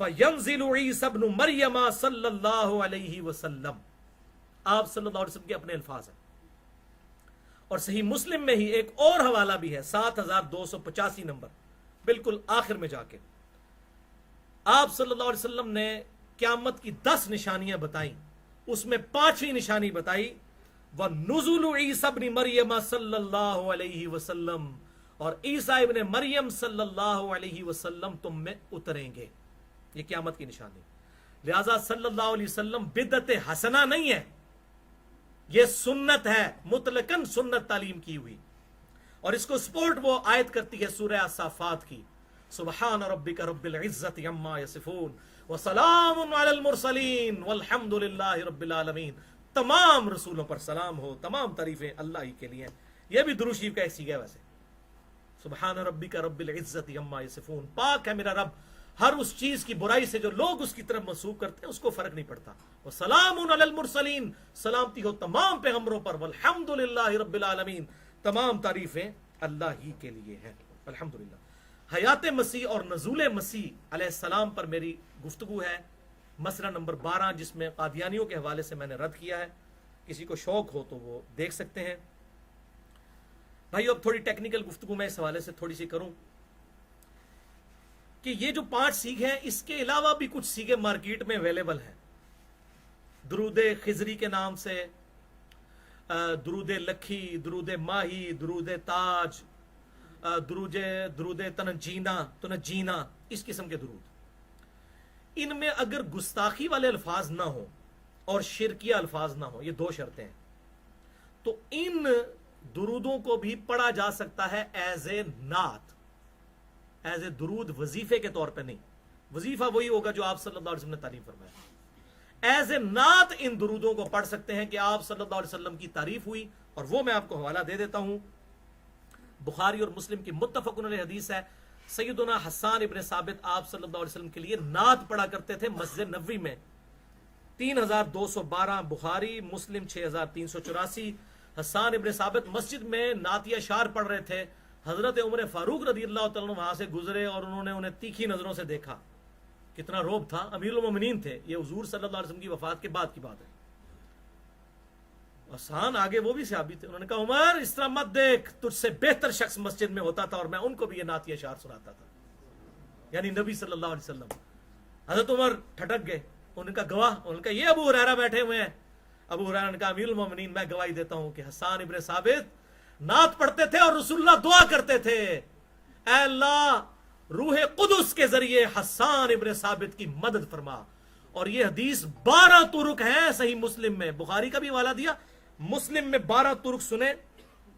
فینزل عیسی ابن مریم صلی اللہ علیہ وسلم. آپ صلی اللہ علیہ وسلم کے اپنے الفاظ ہیں. اور صحیح مسلم میں ہی ایک اور حوالہ بھی ہے 7285 نمبر, بالکل آخر میں جا کے آپ صلی اللہ علیہ وسلم نے قیامت کی 10 نشانیاں بتائیں. اس میں 5ویں نشانی بتائی وَنُزُلُ عِيسَى ابْنِ مَرْيَمَ صلی اللہ علیہ وسلم, اور عیسیٰ ابن مریم صلی اللہ علیہ وسلم تم میں اتریں گے. یہ قیامت کی نشانی. لہذا صلی اللہ علیہ وسلم بدعت حسنہ نہیں ہے, یہ سنت ہے, مطلقاً سنت تعلیم کی ہوئی. اور اس کو سپورٹ وہ آیت کرتی ہے سورہ الصافات کی, سبحان ربک رب العزت عما یصفون وسلام علی المرسلین والحمد للہ رب العالمین. تمام رسولوں پر سلام ہو, تمام تعریفیں اللہ ہی کے لیے. یہ بھی درود شریف کا ایک سیغہ ہے ویسے, سبحان ربک رب العزت عما یصفون, پاک ہے میرا رب ہر اس چیز کی برائی سے جو لوگ اس کی طرف منسوب کرتے ہیں, اس کو فرق نہیں پڑتا. وسلام علی المرسلین, سلامتی ہو تمام پیغمبروں پر. والحمد للہ رب العالمین, تمام تعریفیں اللہ ہی کے لیے ہیں. الحمدللہ. حیات مسیح اور نزول مسیح علیہ السلام پر میری گفتگو ہے, مسئلہ نمبر 12, جس میں قادیانیوں کے حوالے سے میں نے رد کیا ہے. کسی کو شوق ہو تو وہ دیکھ سکتے ہیں. بھائی اب تھوڑی ٹیکنیکل گفتگو میں اس حوالے سے تھوڑی سی کروں کہ یہ جو 5 سیغے ہیں, اس کے علاوہ بھی کچھ سیغے مارکیٹ میں اویلیبل ہیں. درود خضری کے نام سے, درود لکھی, درود ماہی, درود تاج, درود تنجینا, اس قسم کے درود. ان میں اگر گستاخی والے الفاظ نہ ہوں اور شرکیہ الفاظ نہ ہوں, یہ 2 شرطیں ہیں, تو ان درودوں کو بھی پڑھا جا سکتا ہے ایز اے نعت, ایز اے درود, وظیفے کے طور پہ نہیں. وظیفہ وہی ہوگا جو آپ صلی اللہ علیہ وسلم نے تعلیم فرمایا. ایز اے نعت ان درودوں کو پڑھ سکتے ہیں کہ آپ صلی اللہ علیہ وسلم کی تعریف ہوئی. اور وہ میں آپ کو حوالہ دے دیتا ہوں, بخاری اور مسلم کی متفق علیہ حدیث ہے. سیدنا حسان ابن ثابت آپ صلی اللہ علیہ وسلم کے لیے نعت پڑھا کرتے تھے مسجد نبوی میں. 3212 بخاری, مسلم 6384. حسان ابن ثابت مسجد میں نعتیہ اشعار پڑھ رہے تھے. حضرت عمر فاروق رضی اللہ تعالیٰ عنہ وہاں سے گزرے اور انہوں نے انہیں تیکھی نظروں سے دیکھا. کتنا روب تھا, امیر المومنین تھے. یہ حضور صلی اللہ علیہ وسلم کی وفات کے بعد کی بات ہے. حسان آگے وہ بھی صحابی تھے. انہوں نے کہا عمر اس طرح مت دیکھ, تجھ سے بہتر شخص مسجد میں ہوتا تھا اور میں ان کو بھی یہ نعتیہ اشعار سناتا تھا, یعنی نبی صلی اللہ علیہ وسلم. حضرت عمر ٹھٹک گئے. انہوں نے کہا گواہ؟ انہوں نے کہا یہ ابو ہریرہ بیٹھے ہوئے ہیں. ابو ہریرہ نے کہا امیر المومنین میں گواہی دیتا ہوں کہ حسان ابن ثابت نعت پڑھتے تھے اور رسول اللہ دعا کرتے تھے, اے اللہ روح قدس کے ذریعے حسان ابن ثابت کی مدد فرما. اور یہ حدیث 12 طرق ہیں صحیح مسلم میں. بخاری کا بھی حوالہ دیا, مسلم میں 12 طرق سنے,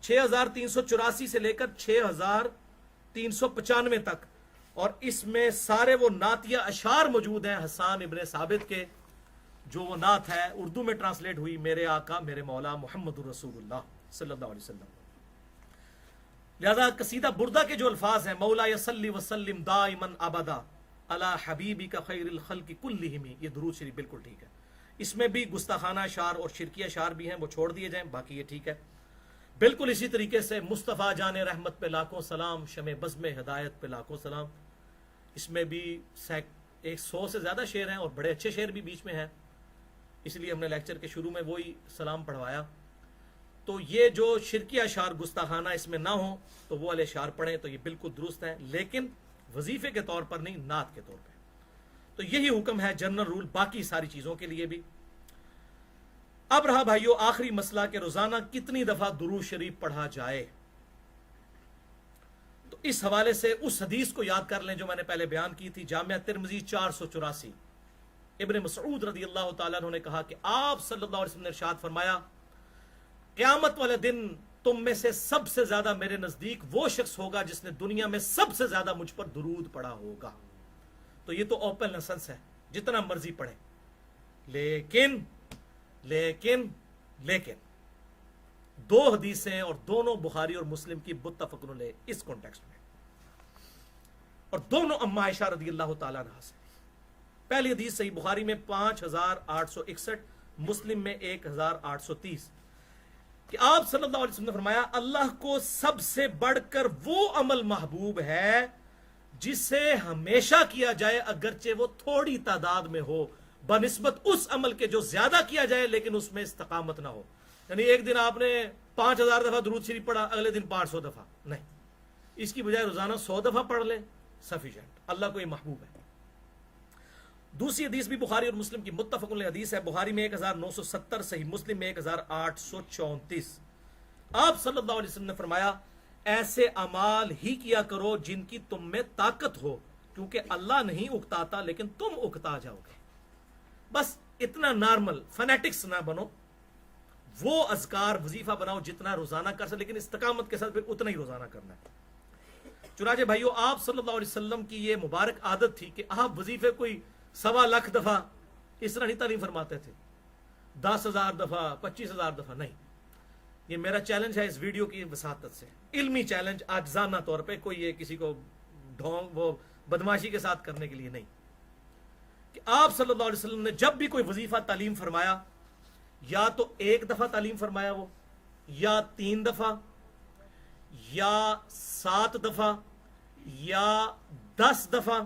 6384 سے لے کر 6395 تک. اور اس میں سارے وہ نعتیہ اشعار موجود ہیں حسان ابن ثابت کے, جو وہ نعت ہے اردو میں ٹرانسلیٹ ہوئی, میرے آقا میرے مولا محمد رسول اللہ صلی اللہ علیہ وسلم. لہذا قصیدہ بردہ کے جو الفاظ ہیں, مولا یصلی وسلم دائما ابدا علی حبیبک خیر الخلق کلہم, یہ درود شریف بالکل ٹھیک ہے. اس میں بھی گستاخانہ اشعار اور شرکیہ اشعار بھی ہیں, وہ چھوڑ دیے جائیں, باقی یہ ٹھیک ہے. بالکل اسی طریقے سے مصطفیٰ جان رحمت پہ لاکھوں سلام, شمع بزم ہدایت پہ لاکھوں سلام. اس میں بھی 100 سے زیادہ شعر ہیں اور بڑے اچھے شعر بھی بیچ میں ہیں, اس لیے ہم نے لیکچر کے شروع میں وہی سلام پڑھوایا. تو یہ جو شرکیہ اشعار گستاخانہ اس میں نہ ہوں تو وہ والے اشعار پڑھیں تو یہ بالکل درست ہیں, لیکن وظیفے کے طور پر نہیں, نعت کے طور پہ. تو یہی حکم ہے جنرل رول باقی ساری چیزوں کے لیے بھی. اب رہا بھائیو آخری مسئلہ کہ روزانہ کتنی دفعہ درود شریف پڑھا جائے. تو اس حوالے سے اس حدیث کو یاد کر لیں جو میں نے پہلے بیان کی تھی, جامعہ ترمذی 484. ابن مسعود رضی اللہ تعالیٰ عنہ نے کہا کہ آپ صلی اللہ علیہ وسلم نے ارشاد فرمایا, قیامت والے دن تم میں سے سب سے زیادہ میرے نزدیک وہ شخص ہوگا جس نے دنیا میں سب سے زیادہ مجھ پر درود پڑھا ہوگا. تو یہ تو اوپن لائسنس ہے, جتنا مرضی پڑھیں, لیکن لیکن لیکن 2 حدیثیں اور دونوں بخاری اور مسلم کی متفق علیہ اس کانٹیکسٹ میں, اور دونوں اما عائشہ رضی اللہ تعالیٰ عنہا سے. پہلی حدیث صحیح بخاری میں 5861, مسلم میں 1830, کہ آپ صلی اللہ علیہ وسلم نے فرمایا اللہ کو سب سے بڑھ کر وہ عمل محبوب ہے جسے ہمیشہ کیا جائے اگرچہ وہ تھوڑی تعداد میں ہو، بنسبت اس عمل کے جو زیادہ کیا جائے لیکن اس میں استقامت نہ ہو. یعنی ایک دن آپ نے 5000 دفعہ درود شریف پڑھا، اگلے دن 500 دفعہ نہیں، اس کی بجائے روزانہ 100 دفعہ پڑھ لیں، سفیشینٹ. اللہ کو یہ محبوب ہے. دوسری حدیث بھی بخاری اور مسلم کی متفق علیہ حدیث ہے، بخاری میں 1970، صحیح مسلم میں 1834. آپ صلی اللہ علیہ وسلم نے فرمایا ایسے اعمال ہی کیا کرو جن کی تم میں طاقت ہو، کیونکہ اللہ نہیں اکتاتا لیکن تم اکتا جاؤ گے. بس اتنا نارمل فنیٹکس نہ بنو، وہ اذکار وظیفہ بناؤ جتنا روزانہ کر سکے، لیکن استقامت کے ساتھ پھر اتنا ہی روزانہ کرنا ہے. چنانچہ بھائیو آپ صلی اللہ علیہ وسلم کی یہ مبارک عادت تھی کہ آپ وظیفے کوئی 1.25 لاکھ دفعہ اس طرح نہیں تعلیم فرماتے تھے، 10,000 دفعہ 25,000 دفعہ نہیں. یہ میرا چیلنج ہے اس ویڈیو کی وساطت سے، علمی چیلنج، آجزانہ طور پہ، کوئی یہ کسی کو ڈھونگ وہ بدماشی کے ساتھ کرنے کے لیے نہیں، کہ آپ صلی اللہ علیہ وسلم نے جب بھی کوئی وظیفہ تعلیم فرمایا یا تو 1 دفعہ تعلیم فرمایا وہ، یا 3 دفعہ، یا 7 دفعہ، یا 10 دفعہ،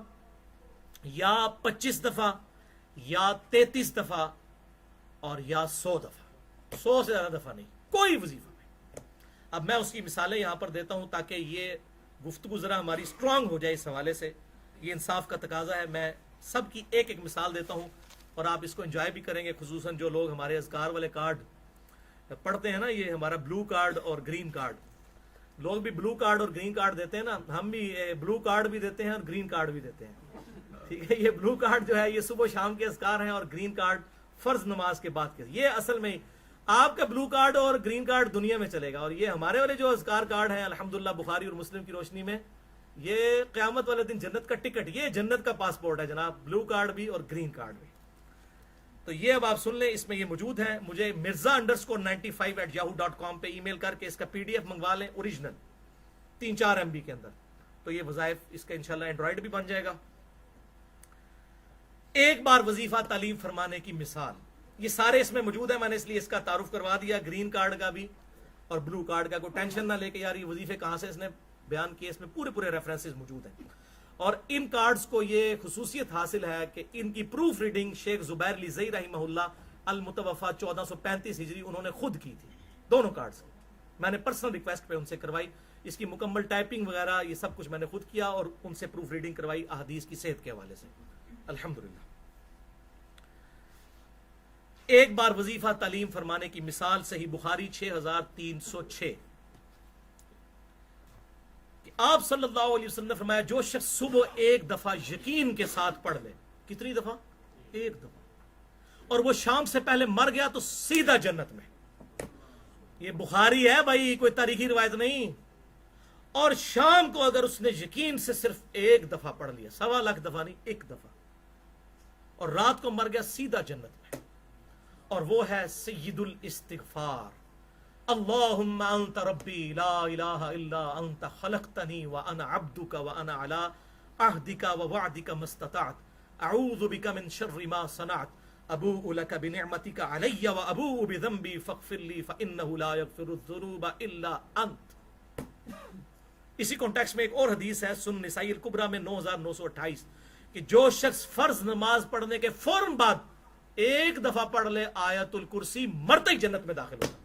یا 25 دفعہ، یا 33 دفعہ، اور یا 100 دفعہ. 100 سے زیادہ دفعہ نہیں کوئی وظیفہ میں. اب میں اس کی مثالیں یہاں پر دیتا ہوں تاکہ یہ گفتگو ذرا ہماری سٹرانگ ہو جائے. اس حوالے سے یہ انصاف کا تقاضا ہے. میں سب کی ایک ایک مثال دیتا ہوں اور آپ اس کو انجوائے بھی کریں گے، خصوصاً جو لوگ ہمارے اذکار والے کارڈ پڑھتے ہیں نا، یہ ہمارا بلو کارڈ اور گرین کارڈ. لوگ بھی بلو کارڈ اور گرین کارڈ دیتے ہیں نا، ہم بھی بلو کارڈ بھی دیتے ہیں اور گرین کارڈ بھی دیتے ہیں. ٹھیک ہے، یہ بلو کارڈ جو ہے یہ صبح شام کے اذکار ہیں، اور گرین کارڈ فرض نماز کے بعد کے. یہ اصل میں آپ کا بلو کارڈ اور گرین کارڈ دنیا میں چلے گا، اور یہ ہمارے والے جو اذکار کارڈ ہیں الحمدللہ بخاری اور مسلم کی روشنی میں یہ قیامت والے دن جنت کا ٹکٹ، یہ جنت کا پاسپورٹ ہے جناب، بلو کارڈ بھی اور گرین کارڈ بھی. تو یہ اب آپ سن لیں، اس میں یہ موجود ہے. مجھے mirza_95@yahoo.com پہ ای میل کر کے اس کا PDF منگوا لیں، اوریجنل 3-4 MB کے اندر. تو یہ وظائف اس کا انشاءاللہ اینڈرائڈ بھی بن جائے گا. ایک بار وظیفہ تعلیم فرمانے کی مثال، یہ سارے اس میں موجود ہیں، میں نے اس لیے اس کا تعارف کروا دیا، گرین کارڈ کا بھی اور بلو کارڈ کا. کوئی ٹینشن نہ لے کہ یار یہ وظیفے کہاں سے اس نے بیان کیے، اس میں پورے ریفرنسز موجود ہیں. اور ان کارڈز کو یہ خصوصیت حاصل ہے کہ ان کی پروف ریڈنگ شیخ زبیر علی زئی رحمہ اللہ المتوفا 1435 ہجری انہوں نے خود کی تھی. دونوں کارڈز میں نے پرسنل ریکویسٹ پہ ان سے کروائی. اس کی مکمل ٹائپنگ وغیرہ یہ سب کچھ میں نے خود کیا اور ان سے پروف ریڈنگ کروائی احادیث کی صحت کے حوالے سے الحمدللہ. ایک بار وظیفہ تعلیم فرمانے کی مثال صحیح بخاری 6306 کہ آپ صلی اللہ علیہ وسلم نے فرمایا جو شخص صبح 1 دفعہ یقین کے ساتھ پڑھ لے، کتنی دفعہ؟ 1 دفعہ، اور وہ شام سے پہلے مر گیا تو سیدھا جنت میں. یہ بخاری ہے بھائی، کوئی تاریخی روایت نہیں. اور شام کو اگر اس نے یقین سے صرف 1 دفعہ پڑھ لیا، 1.25 لاکھ دفعہ نہیں، 1 دفعہ، اور رات کو مر گیا سیدھا جنت میں. اور وہ ہے سید الاستغفار. اللہم انت ربی لا الہ الا انت خلقتنی وانا عبدک وانا علی عہدک ووعدک ما استطعت اعوذ بک من شر ما صنعت ابوء لک بنعمتک علی وابوء بذنبی فاغفر لی فانہ لا یغفر الذنوب الا انت. اسی کانٹیکسٹ میں ایک اور حدیث ہے سنن نسائی الکبریٰ میں 9928 کہ جو شخص فرض نماز پڑھنے کے فوراً بعد 1 دفعہ پڑھ لے آیت الکرسی، مرتے ہی جنت میں داخل ہوگا.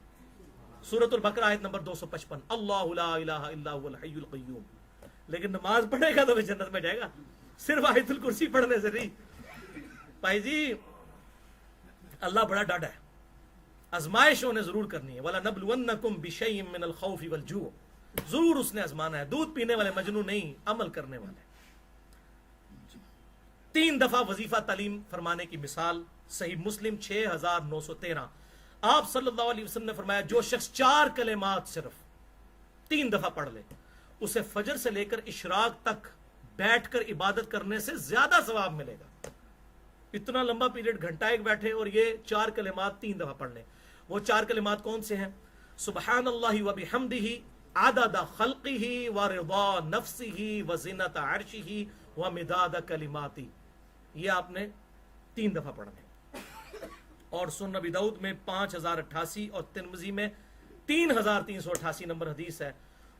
سورۃ البقرہ آیت نمبر 255. اللہ لا الہ الا هو الحی القیوم. لیکن نماز پڑھے گا تو وہ جنت میں جائے گا، صرف آیت الکرسی پڑھنے سے نہیں. بھائی جی اللہ بڑا ڈاڈا ہے، آزمائش انہیں ضرور کرنی ہے. وَلَنَبْلُوَنَّكُمْ بِشَيْءٍ مِّنَ الْخَوْفِ وَالْجُوعِ. ضرور اس نے آزمانا ہے. دودھ پینے والے مجنون نہیں، عمل کرنے والے. 3 دفعہ وظیفہ تعلیم فرمانے کی مثال صحیح مسلم 6913. آپ صلی اللہ علیہ وسلم نے فرمایا جو شخص 4 کلمات صرف 3 دفعہ پڑھ لے، اسے فجر سے لے کر اشراق تک بیٹھ کر عبادت کرنے سے زیادہ ثواب ملے گا. اتنا لمبا پیریڈ، گھنٹہ ایک بیٹھے اور یہ 4 کلمات 3 دفعہ پڑھ لیں. وہ 4 کلمات کون سے ہیں؟ سبحان اللہ و بحمدہ عدد خلقہ ورضا نفسہ وزنۃ عرشہ ومداد کلماتہ. یہ آپ نے 3 دفعہ پڑھنا ہے. اور سنن ابی داؤد میں 5088 اور ترمذی میں 3388 نمبر حدیث ہے.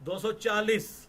240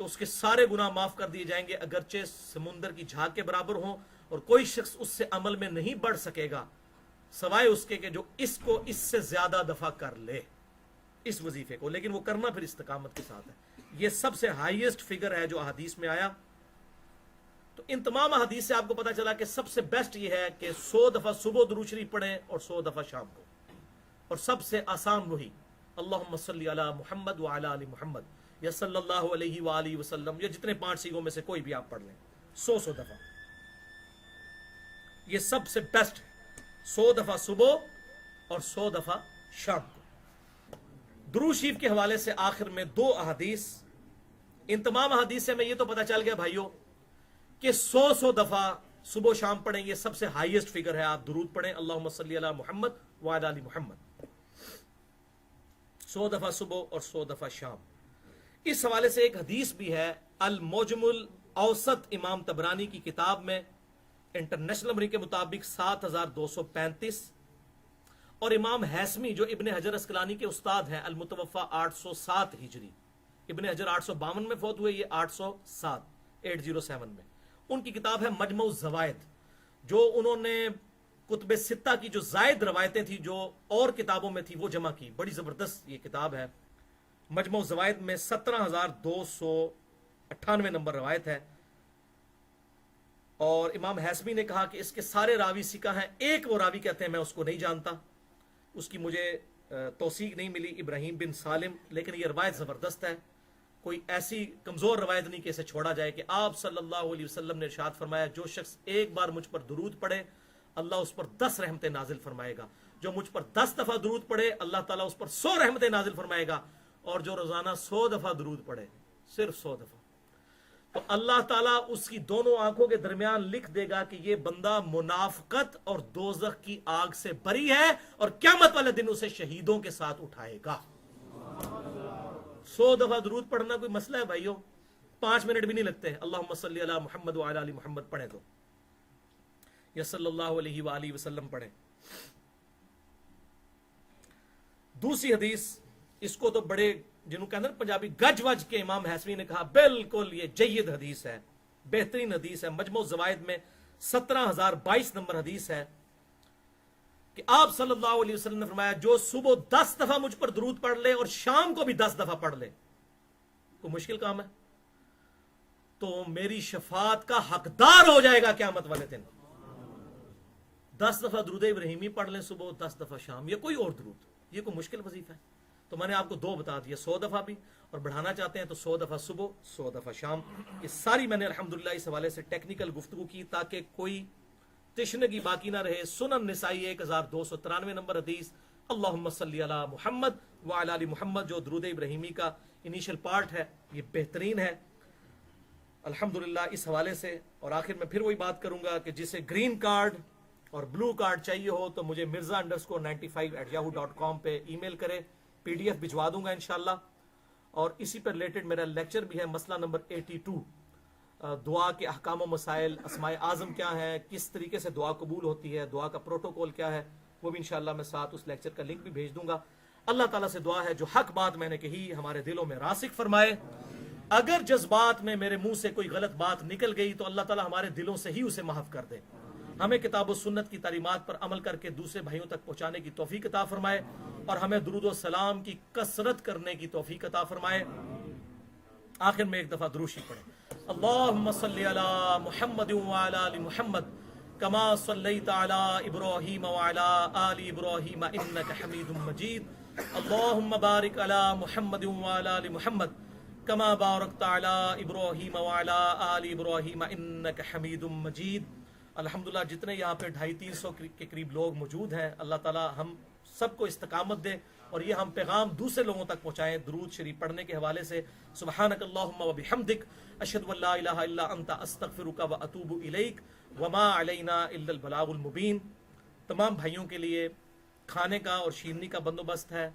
تو اس کے سارے گناہ معاف کر دیے جائیں گے اگرچہ سمندر کی جھاگ کے برابر ہوں، اور کوئی شخص اس سے عمل میں نہیں بڑھ سکے گا سوائے اس کے کہ جو اس کو اس سے زیادہ دفعہ کر لے اس وظیفے کو، لیکن وہ کرنا پھر استقامت کے ساتھ ہے۔ یہ سب سے ہائیسٹ فگر ہے جو احادیث میں آیا۔ تو ان تمام احادیث سے آپ کو پتا چلا کہ سب سے بیسٹ یہ ہے کہ 100 دفعہ صبح درود شریف پڑھیں اور 100 دفعہ شام کو، اور سب سے آسان وہی اللہم صلی علی محمد وعلی آل محمد یا صلی اللہ علیہ وآلہ وسلم، یا جتنے 5 سیغوں میں سے کوئی بھی آپ پڑھ لیں 100 دفعہ، یہ سب سے بیسٹ ہے۔ 100 دفعہ صبح اور 100 دفعہ شام کو۔ درود شریف کے حوالے سے آخر میں 2 احادیث، ان تمام احادیث سے میں یہ تو پتا چل گیا بھائیوں کہ 100 دفعہ صبح و شام پڑھیں، یہ سب سے ہائیسٹ فگر ہے۔ آپ درود پڑھیں اللہم صلی علی محمد وعلی آل محمد، 100 دفعہ صبح اور 100 دفعہ شام۔ اس حوالے سے ایک حدیث بھی ہے المعجم الاوسط امام طبرانی کی کتاب میں، انٹرنیشنل نمبر کے مطابق 7235، اور امام حیثمی جو ابن حجر اسقلانی کے استاد ہیں المتوفى 807 ہجری، ابن حجر 852 میں فوت ہوئے، یہ 807 میں، ان کی کتاب ہے مجمع الزوائد، جو انہوں نے کتب ستہ کی جو زائد روایتیں تھی جو اور کتابوں میں تھی وہ جمع کی، بڑی زبردست یہ کتاب ہے۔ مجمع الزوائد میں 17298 نمبر روایت ہے، اور امام حیثمی نے کہا کہ اس کے سارے راوی ثقہ ہیں، ایک وہ راوی کہتے ہیں میں اس کو نہیں جانتا، اس کی مجھے توثیق نہیں ملی، ابراہیم بن سالم، لیکن یہ روایت زبردست ہے، کوئی ایسی کمزور روایت نہیں کہ اسے چھوڑا جائے کہ آپ صلی اللہ علیہ وسلم نے ارشاد فرمایا جو شخص ایک بار مجھ پر درود پڑھے اللہ اس پر 10 رحمتیں نازل فرمائے گا، جو مجھ پر 10 دفعہ درود پڑھے اللہ تعالیٰ اس پر 100 رحمتیں نازل فرمائے گا، اور جو روزانہ 100 دفعہ درود پڑھے، صرف 100 دفعہ، تو اللہ تعالیٰ اس کی دونوں آنکھوں کے درمیان لکھ دے گا کہ یہ بندہ منافقت اور دوزخ کی آگ سے بری ہے، اور قیامت والے دن اسے شہیدوں کے ساتھ اٹھائے گا۔ 100 دفعہ درود پڑھنا کوئی مسئلہ ہے بھائیو، 5 منٹ بھی نہیں لگتے ہیں۔ اللہم صلی علی محمد وعلی آل محمد پڑھیں تو، یا صلی اللہ علیہ وآلہ وسلم پڑھیں۔ دوسری حدیث، اس کو تو بڑے جنہوں کہتے ہیں پنجابی گج وج کے امام حیثمی نے کہا بالکل یہ جید حدیث ہے، بہترین حدیث ہے، مجموع الزوائد میں 17022 نمبر حدیث ہے کہ آپ صلی اللہ علیہ وسلم نے فرمایا جو صبح 10 دفعہ مجھ پر درود پڑھ لے اور شام کو بھی 10 دفعہ پڑھ لے، کوئی مشکل کام ہے، تو میری شفاعت کا حقدار ہو جائے گا قیامت والے دن۔ 10 دفعہ درود ابراہیمی پڑھ لیں صبح، 10 دفعہ شام، یا کوئی اور درود، یہ کوئی مشکل وظیفہ ہے؟ تو میں نے آپ کو 2 بتا دیا، 100 دفعہ بھی، اور بڑھانا چاہتے ہیں تو 100 دفعہ صبح، 100 دفعہ شام۔ یہ ساری میں نے الحمدللہ اس حوالے سے ٹیکنیکل گفتگو کی تاکہ کوئی تشنگی باقی نہ رہے۔ سنن نسائی 1293 نمبر حدیث، اللہم صلی علی محمد وعلی آل محمد، جو درود ابراہیمی کا انیشل پارٹ ہے، یہ بہترین ہے الحمدللہ اس حوالے سے۔ اور آخر میں پھر وہی بات کروں گا کہ جسے گرین کارڈ اور بلو کارڈ چاہیے ہو تو مجھے mirza_95@yahoo.com پہ ای میل کرے، PDF بھجوا دوں گا انشاءاللہ۔ اور اسی پر ریلیٹڈ میرا لیکچر بھی ہے، مسئلہ نمبر 82، دعا کے احکام و مسائل، اسماء اعظم کیا ہے، کس طریقے سے دعا قبول ہوتی ہے، دعا کا پروٹوکول کیا ہے، وہ بھی انشاءاللہ میں ساتھ اس لیکچر کا لنک بھی بھیج دوں گا۔ اللہ تعالیٰ سے دعا ہے جو حق بات میں نے کہی ہمارے دلوں میں راسخ فرمائے، اگر جذبات میں میرے منہ سے کوئی غلط بات نکل گئی تو اللہ تعالیٰ ہمارے دلوں سے ہی اسے محو کر دے، ہمیں کتاب و سنت کی تعلیمات پر عمل کر کے دوسرے بھائیوں تک پہنچانے کی توفیق عطا فرمائے، اور ہمیں درود و سلام کی کثرت کرنے کی توفیق عطا فرمائے۔ آخر میں ایک دفعہ درود شریف پڑھیں، اللہم صلی علی محمد وعلی آل محمد کما صلیت علی ابراہیم وعلی آل ابراہیم انک حمید مجید، اللہم بارک علی محمد وعلی آل محمد کما بارکت علی ابراہیم وعلی آل ابراہیم انک حمید مجید۔ الحمدللہ جتنے یہاں پہ 250-300 کے قریب لوگ موجود ہیں، اللہ تعالی ہم سب کو استقامت دے اور یہ ہم پیغام دوسرے لوگوں تک پہنچائیں درود شریف پڑھنے کے حوالے سے۔ سبحانک اللہم و بحمدک، اشہد ان لا الہ الا انت، استغفرک و اتوب الیک، وما علینا الا البلاغ المبین۔ تمام بھائیوں کے لیے کھانے کا اور شیرنی کا بندوبست ہے،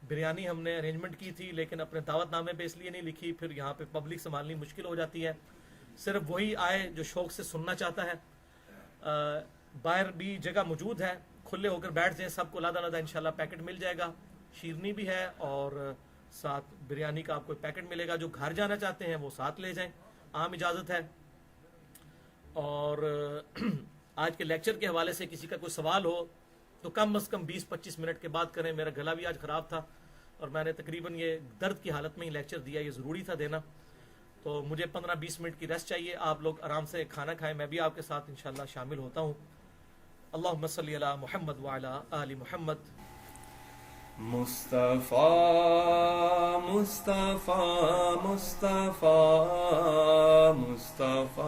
بریانی ہم نے ارینجمنٹ کی تھی لیکن اپنے دعوت نامے پہ اس لیے نہیں لکھی، پھر یہاں پہ پبلک سنبھالنی مشکل ہو جاتی ہے، صرف وہی آئے جو شوق سے سننا چاہتا ہے۔ باہر بھی جگہ موجود ہے، کھلے ہو کر بیٹھ جائیں، سب کو لادہ لادہ انشاءاللہ پیکٹ مل جائے گا، شیرنی بھی ہے اور ساتھ بریانی کا آپ کو پیکٹ ملے گا. جو گھر جانا چاہتے ہیں وہ ساتھ لے جائیں, عام اجازت ہے. اور آج کے لیکچر کے حوالے سے کسی کا کوئی سوال ہو تو کم از کم 20-25 منٹ کے بعد کریں. میرا گلا بھی آج خراب تھا اور میں نے تقریباً یہ درد کی حالت میں ہی لیکچر دیا, یہ ضروری تھا دینا. تو مجھے 15-20 منٹ کی ریسٹ چاہیے. آپ لوگ آرام سے کھانا کھائیں, میں بھی آپ کے ساتھ انشاءاللہ شامل ہوتا ہوں. اللہم صلی علی محمد وعلی آل محمد. مصطفیٰ مصطفیٰ مصطفیٰ مصطفیٰ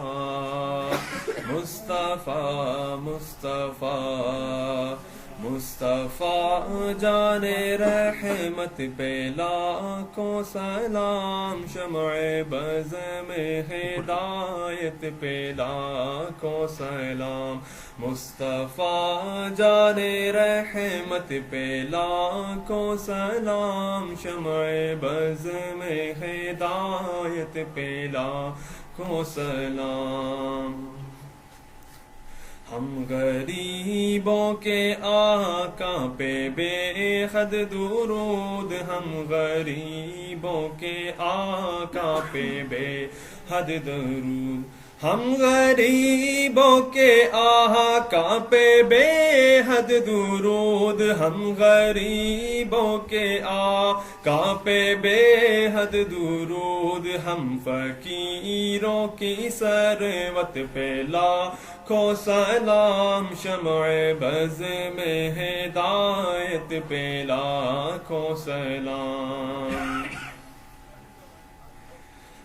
مصطفیٰ مصطفیٰ مصطفیٰ جان رحمت پہ لاکھوں سلام, شمع بز میں ہدایت پہ لاکھوں سلام. مصطفیٰ جان رحمت پہ لاکھوں سلام, شمع بز میں ہدایت پہ لاکھوں سلام. ہم غریبوں کے آقا پہ بے حد درود, ہم غریبوں کے آقا پہ بے حد درود, ہم غریبوں کے آقا پہ بے حد درود, ہم غریبوں کے آقا پہ بے حد درود. ہم فقیروں کی ثروت پہ لاکھوں سلام, شمع بز میں ہدایت پہ لاکھوں سلام.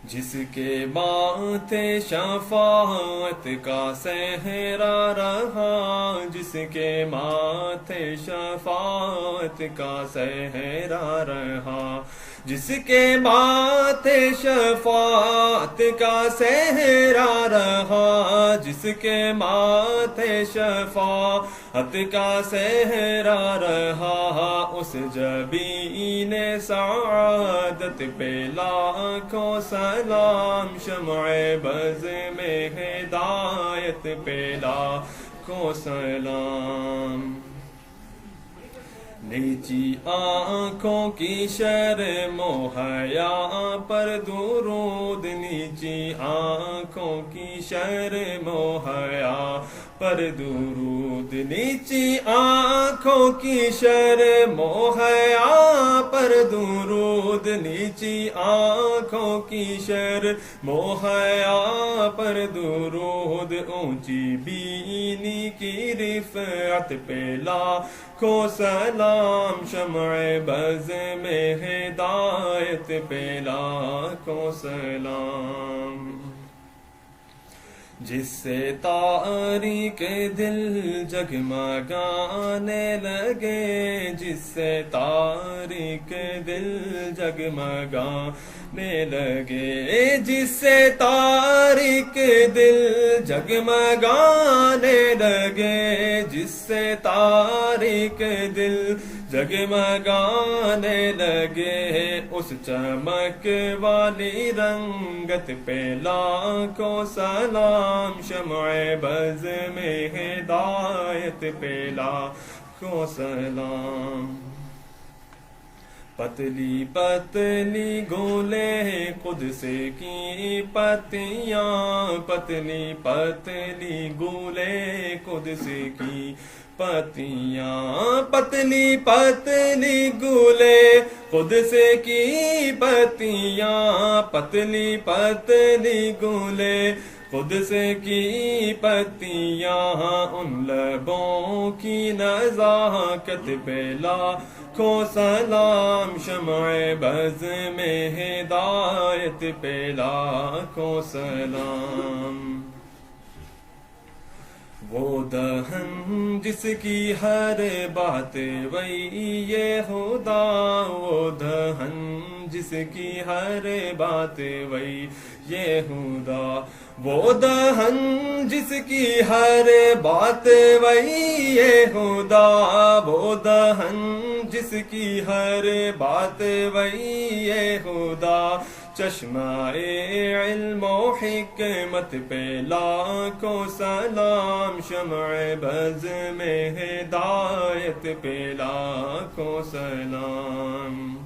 جس کے ماتھے شفاعت کا صحرا رہا, جس کے ماتھے شفاعت کا صحرا رہا, جس کے ماتھے شفاعت کا صحرا رہا, جس کے ماتھے شفاعت کا صحرا رہا, اس جبین سعادت پہ لاکھوں سلام, شمع بز میں ہدایت پہ لاکھوں سلام. نیچی آنکھوں کی شرم و حیا پر درود, نیچی آنکھوں کی شرم و حیا پر درود, نیچی آنکھوں کی شرم و حیا پر درود, نیچی آنکھوں کی شرم و حیا پر درود. اونچی بینی کی رفعت پہ لاکھوں سلام, شمع بز میں ہدایت پہ لاکھوں سلام. جس سے تاریک دل جگمگانے لگے, جس سے تاریک دل جگمگانے لگے, جس سے تاریک دل جگمگانے لگے, جس سے تاریک دل جگمگانے لگے, اس چمک والی رنگت پہ لاکھوں سلام, شمع بز میں ہدایت پہ لاکھوں سلام. پتلی پتلی گولے قدس کی پتیاں, پتلی پتلی گولے قدس کی پتیاں, پتلی پتلی گولے قدس کی پتیاں, پتلی پتلی گولے قدس کی پتیاں, ان لبوں کی نزاکت پہ لاکھوں سلام, شمع بز میں ہدایت پہ لاکھوں سلام. وہ دہن جس کی ہر بات وہی یہ خدا, وہ دہن جس کی ہر بات وہی یہ خدا, وہ دہن جس کی ہر بات وہی یہ خدا, وہ دہن جس کی ہر بات وہی یہ خدا. چشمہ علم و حکمت پہ لاکھوں سلام, شمع بز میں ہدایت پہ لاکھوں سلام.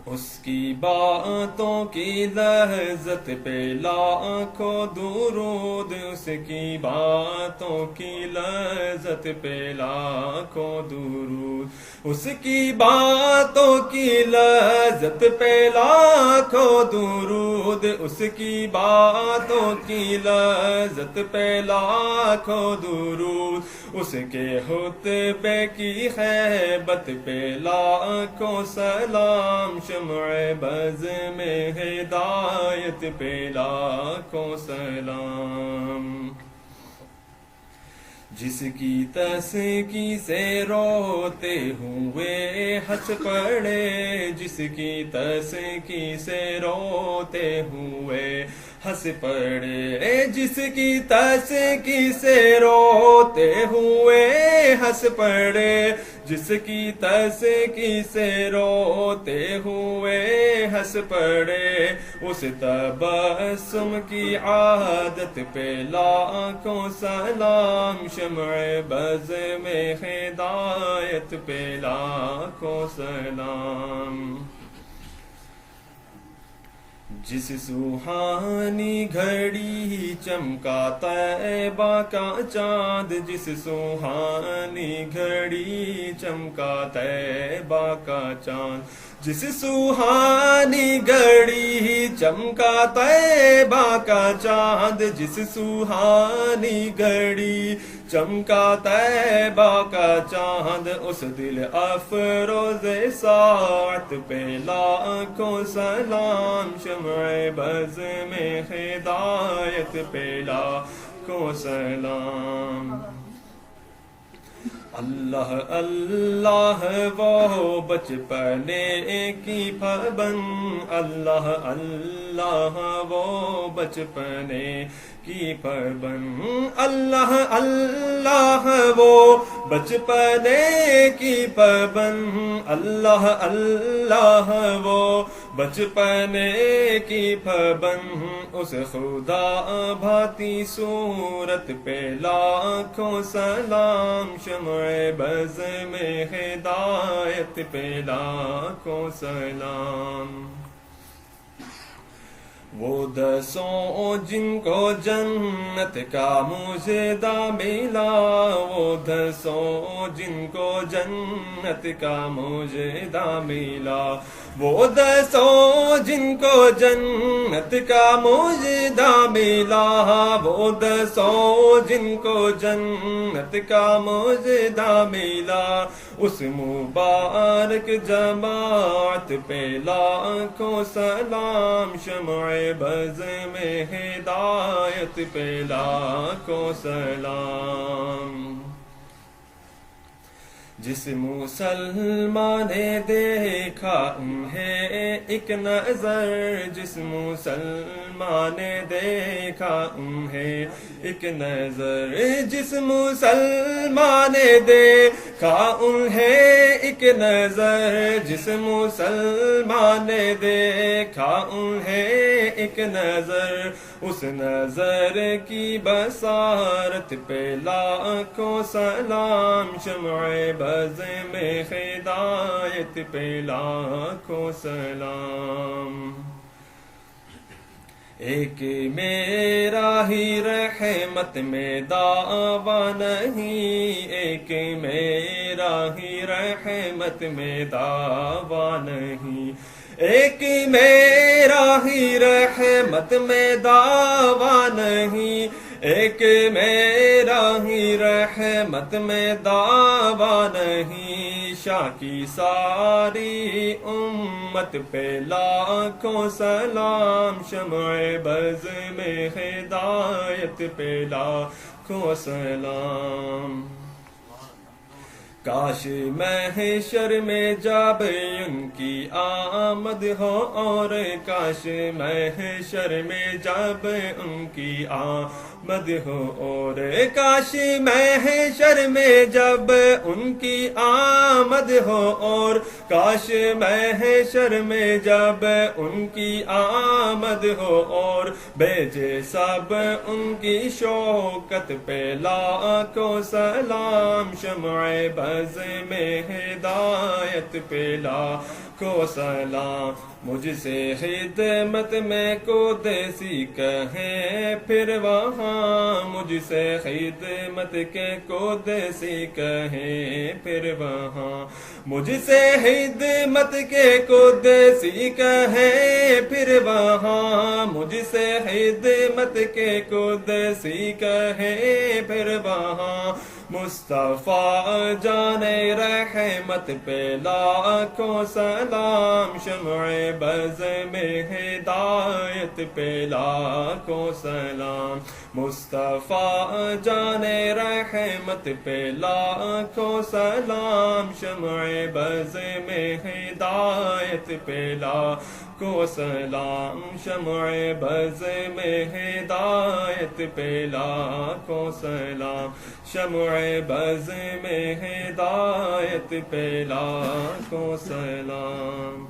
اس کی باتوں کی لذت پہ لاکھوں درود، اس کی باتوں کی لذت پہ لاکھوں درود، اس کی باتوں کی لذت پہ لاکھوں درود، اس کی باتوں کی لذت پہ لاکھوں درود، اس کے خطبے کی خیبت پہ لاکھوں سلام، شمع بز میں ہدایت پہ لاکھوں سلام، جس کی تسکی سے روتے ہوئے ہنس پڑے، جس کی تسکی سے روتے ہوئے ہنس پڑے، جس کی تسکی سے روتے ہوئے ہنس پڑے، جس کی تسکی سے روتے ہوئے ہنس پڑے، اس تبسم کی عادت پہ لاکھوں سلام، شمع بز میں ہدایت پہ لاکھوں سلام، جس سوہانی گھڑی چمکا طیبہ کا چاند، جس سوہانی گھڑی چمکا طیبہ کا چاند، جس سوہانی گھڑی چمکا طیبہ کا چاند، جس سوہانی گھڑی چمکا طیبہ کا چاند، اس دل افروز ساعت پہ لاکھوں سلام، شمع بز میں ہدایت پہ لاکھوں سلام، اللہ اللہ وہ بچپنے کی پابند، اللہ اللہ وہ بچپنے کی پابند، اللہ اللہ وہ بچپنے کی پابند، اللہ اللہ وہ بچپنے کی پابند، اس خدا بھاتی صورت پہ لاکھوں سلام، شمع بز میں ہدایت پہ لاکھوں سلام، وہ دسوں جن کو جنت کا مجدہ ملا، وہ دسوں جن کو جنت کا مجدہ ملا، وہ دسوں جن کو جنت کا مجدہ ملا، وہ دسوں جن کو جنت کا مجدہ ملا، اس مبارک جماعت پہ لاکھوں سلام، شمع بز میں ہدایت پہ لاکھوں سلام، جس مسلمان نے دیکھا انہیں ایک نظر، جس مسلمان نے دیکھا انہیں ایک نظر، جس مسلمان نے دیکھا انہیں ایک نظر، جس مسلمان نے دیکھا انہیں ایک نظر، اس نظر کی بصارت پہ لاکھوں سلام، شمع بز میں ہدایت پہ لاکھوں سلام، ایک میرا ہی رحمت میں دعویٰ نہیں، ایک میرا ہی رحمت میں دعویٰ نہیں، ایک میرا ہی رحمت میں دعویٰ نہیں، ایک میرا ہی رحمت میں دعویٰ نہیں، شاہ کی ساری امت پہ لاکھوں سلام، شمع بز میں ہدایت پہ لاکھوں سلام، کاش محشر میں جب ان کی آمد ہو، اور کاش محشر میں جب ان کی آمد ہو، اور کاش محشر میں جب ان کی آمد ہو، اور کاش محشر میں جب ان کی آمد ہو، اور بھیجے سب ان کی شوکت پہ لاکھوں سلام، شمع بز بز میں ہدایت پہ لاکھوں سلام مجھ سے خدمت میں کو دیسی کہیں پھر وہاں مجھ سے خدمت کے کو دیسی کہیں پھر وہاں مجھ سے خدمت کے کو دیسی کہیں پھر وہاں مجھ سے خدمت کے کو دیسی کہیں پھر وہاں مصطفیٰ جان رحمت پہ لاکھوں سلام شمع بز میں ہدایت پہ لاکھوں سلام مصطفیٰ جان رحمت پہ لاکھوں سلام شمع بز میں ہدایت پہ لاکھوں سلام شمع بز میں ہدایت پہ لاکھوں سلام شمع بز میں ہدایت پہ لاکھوں سلام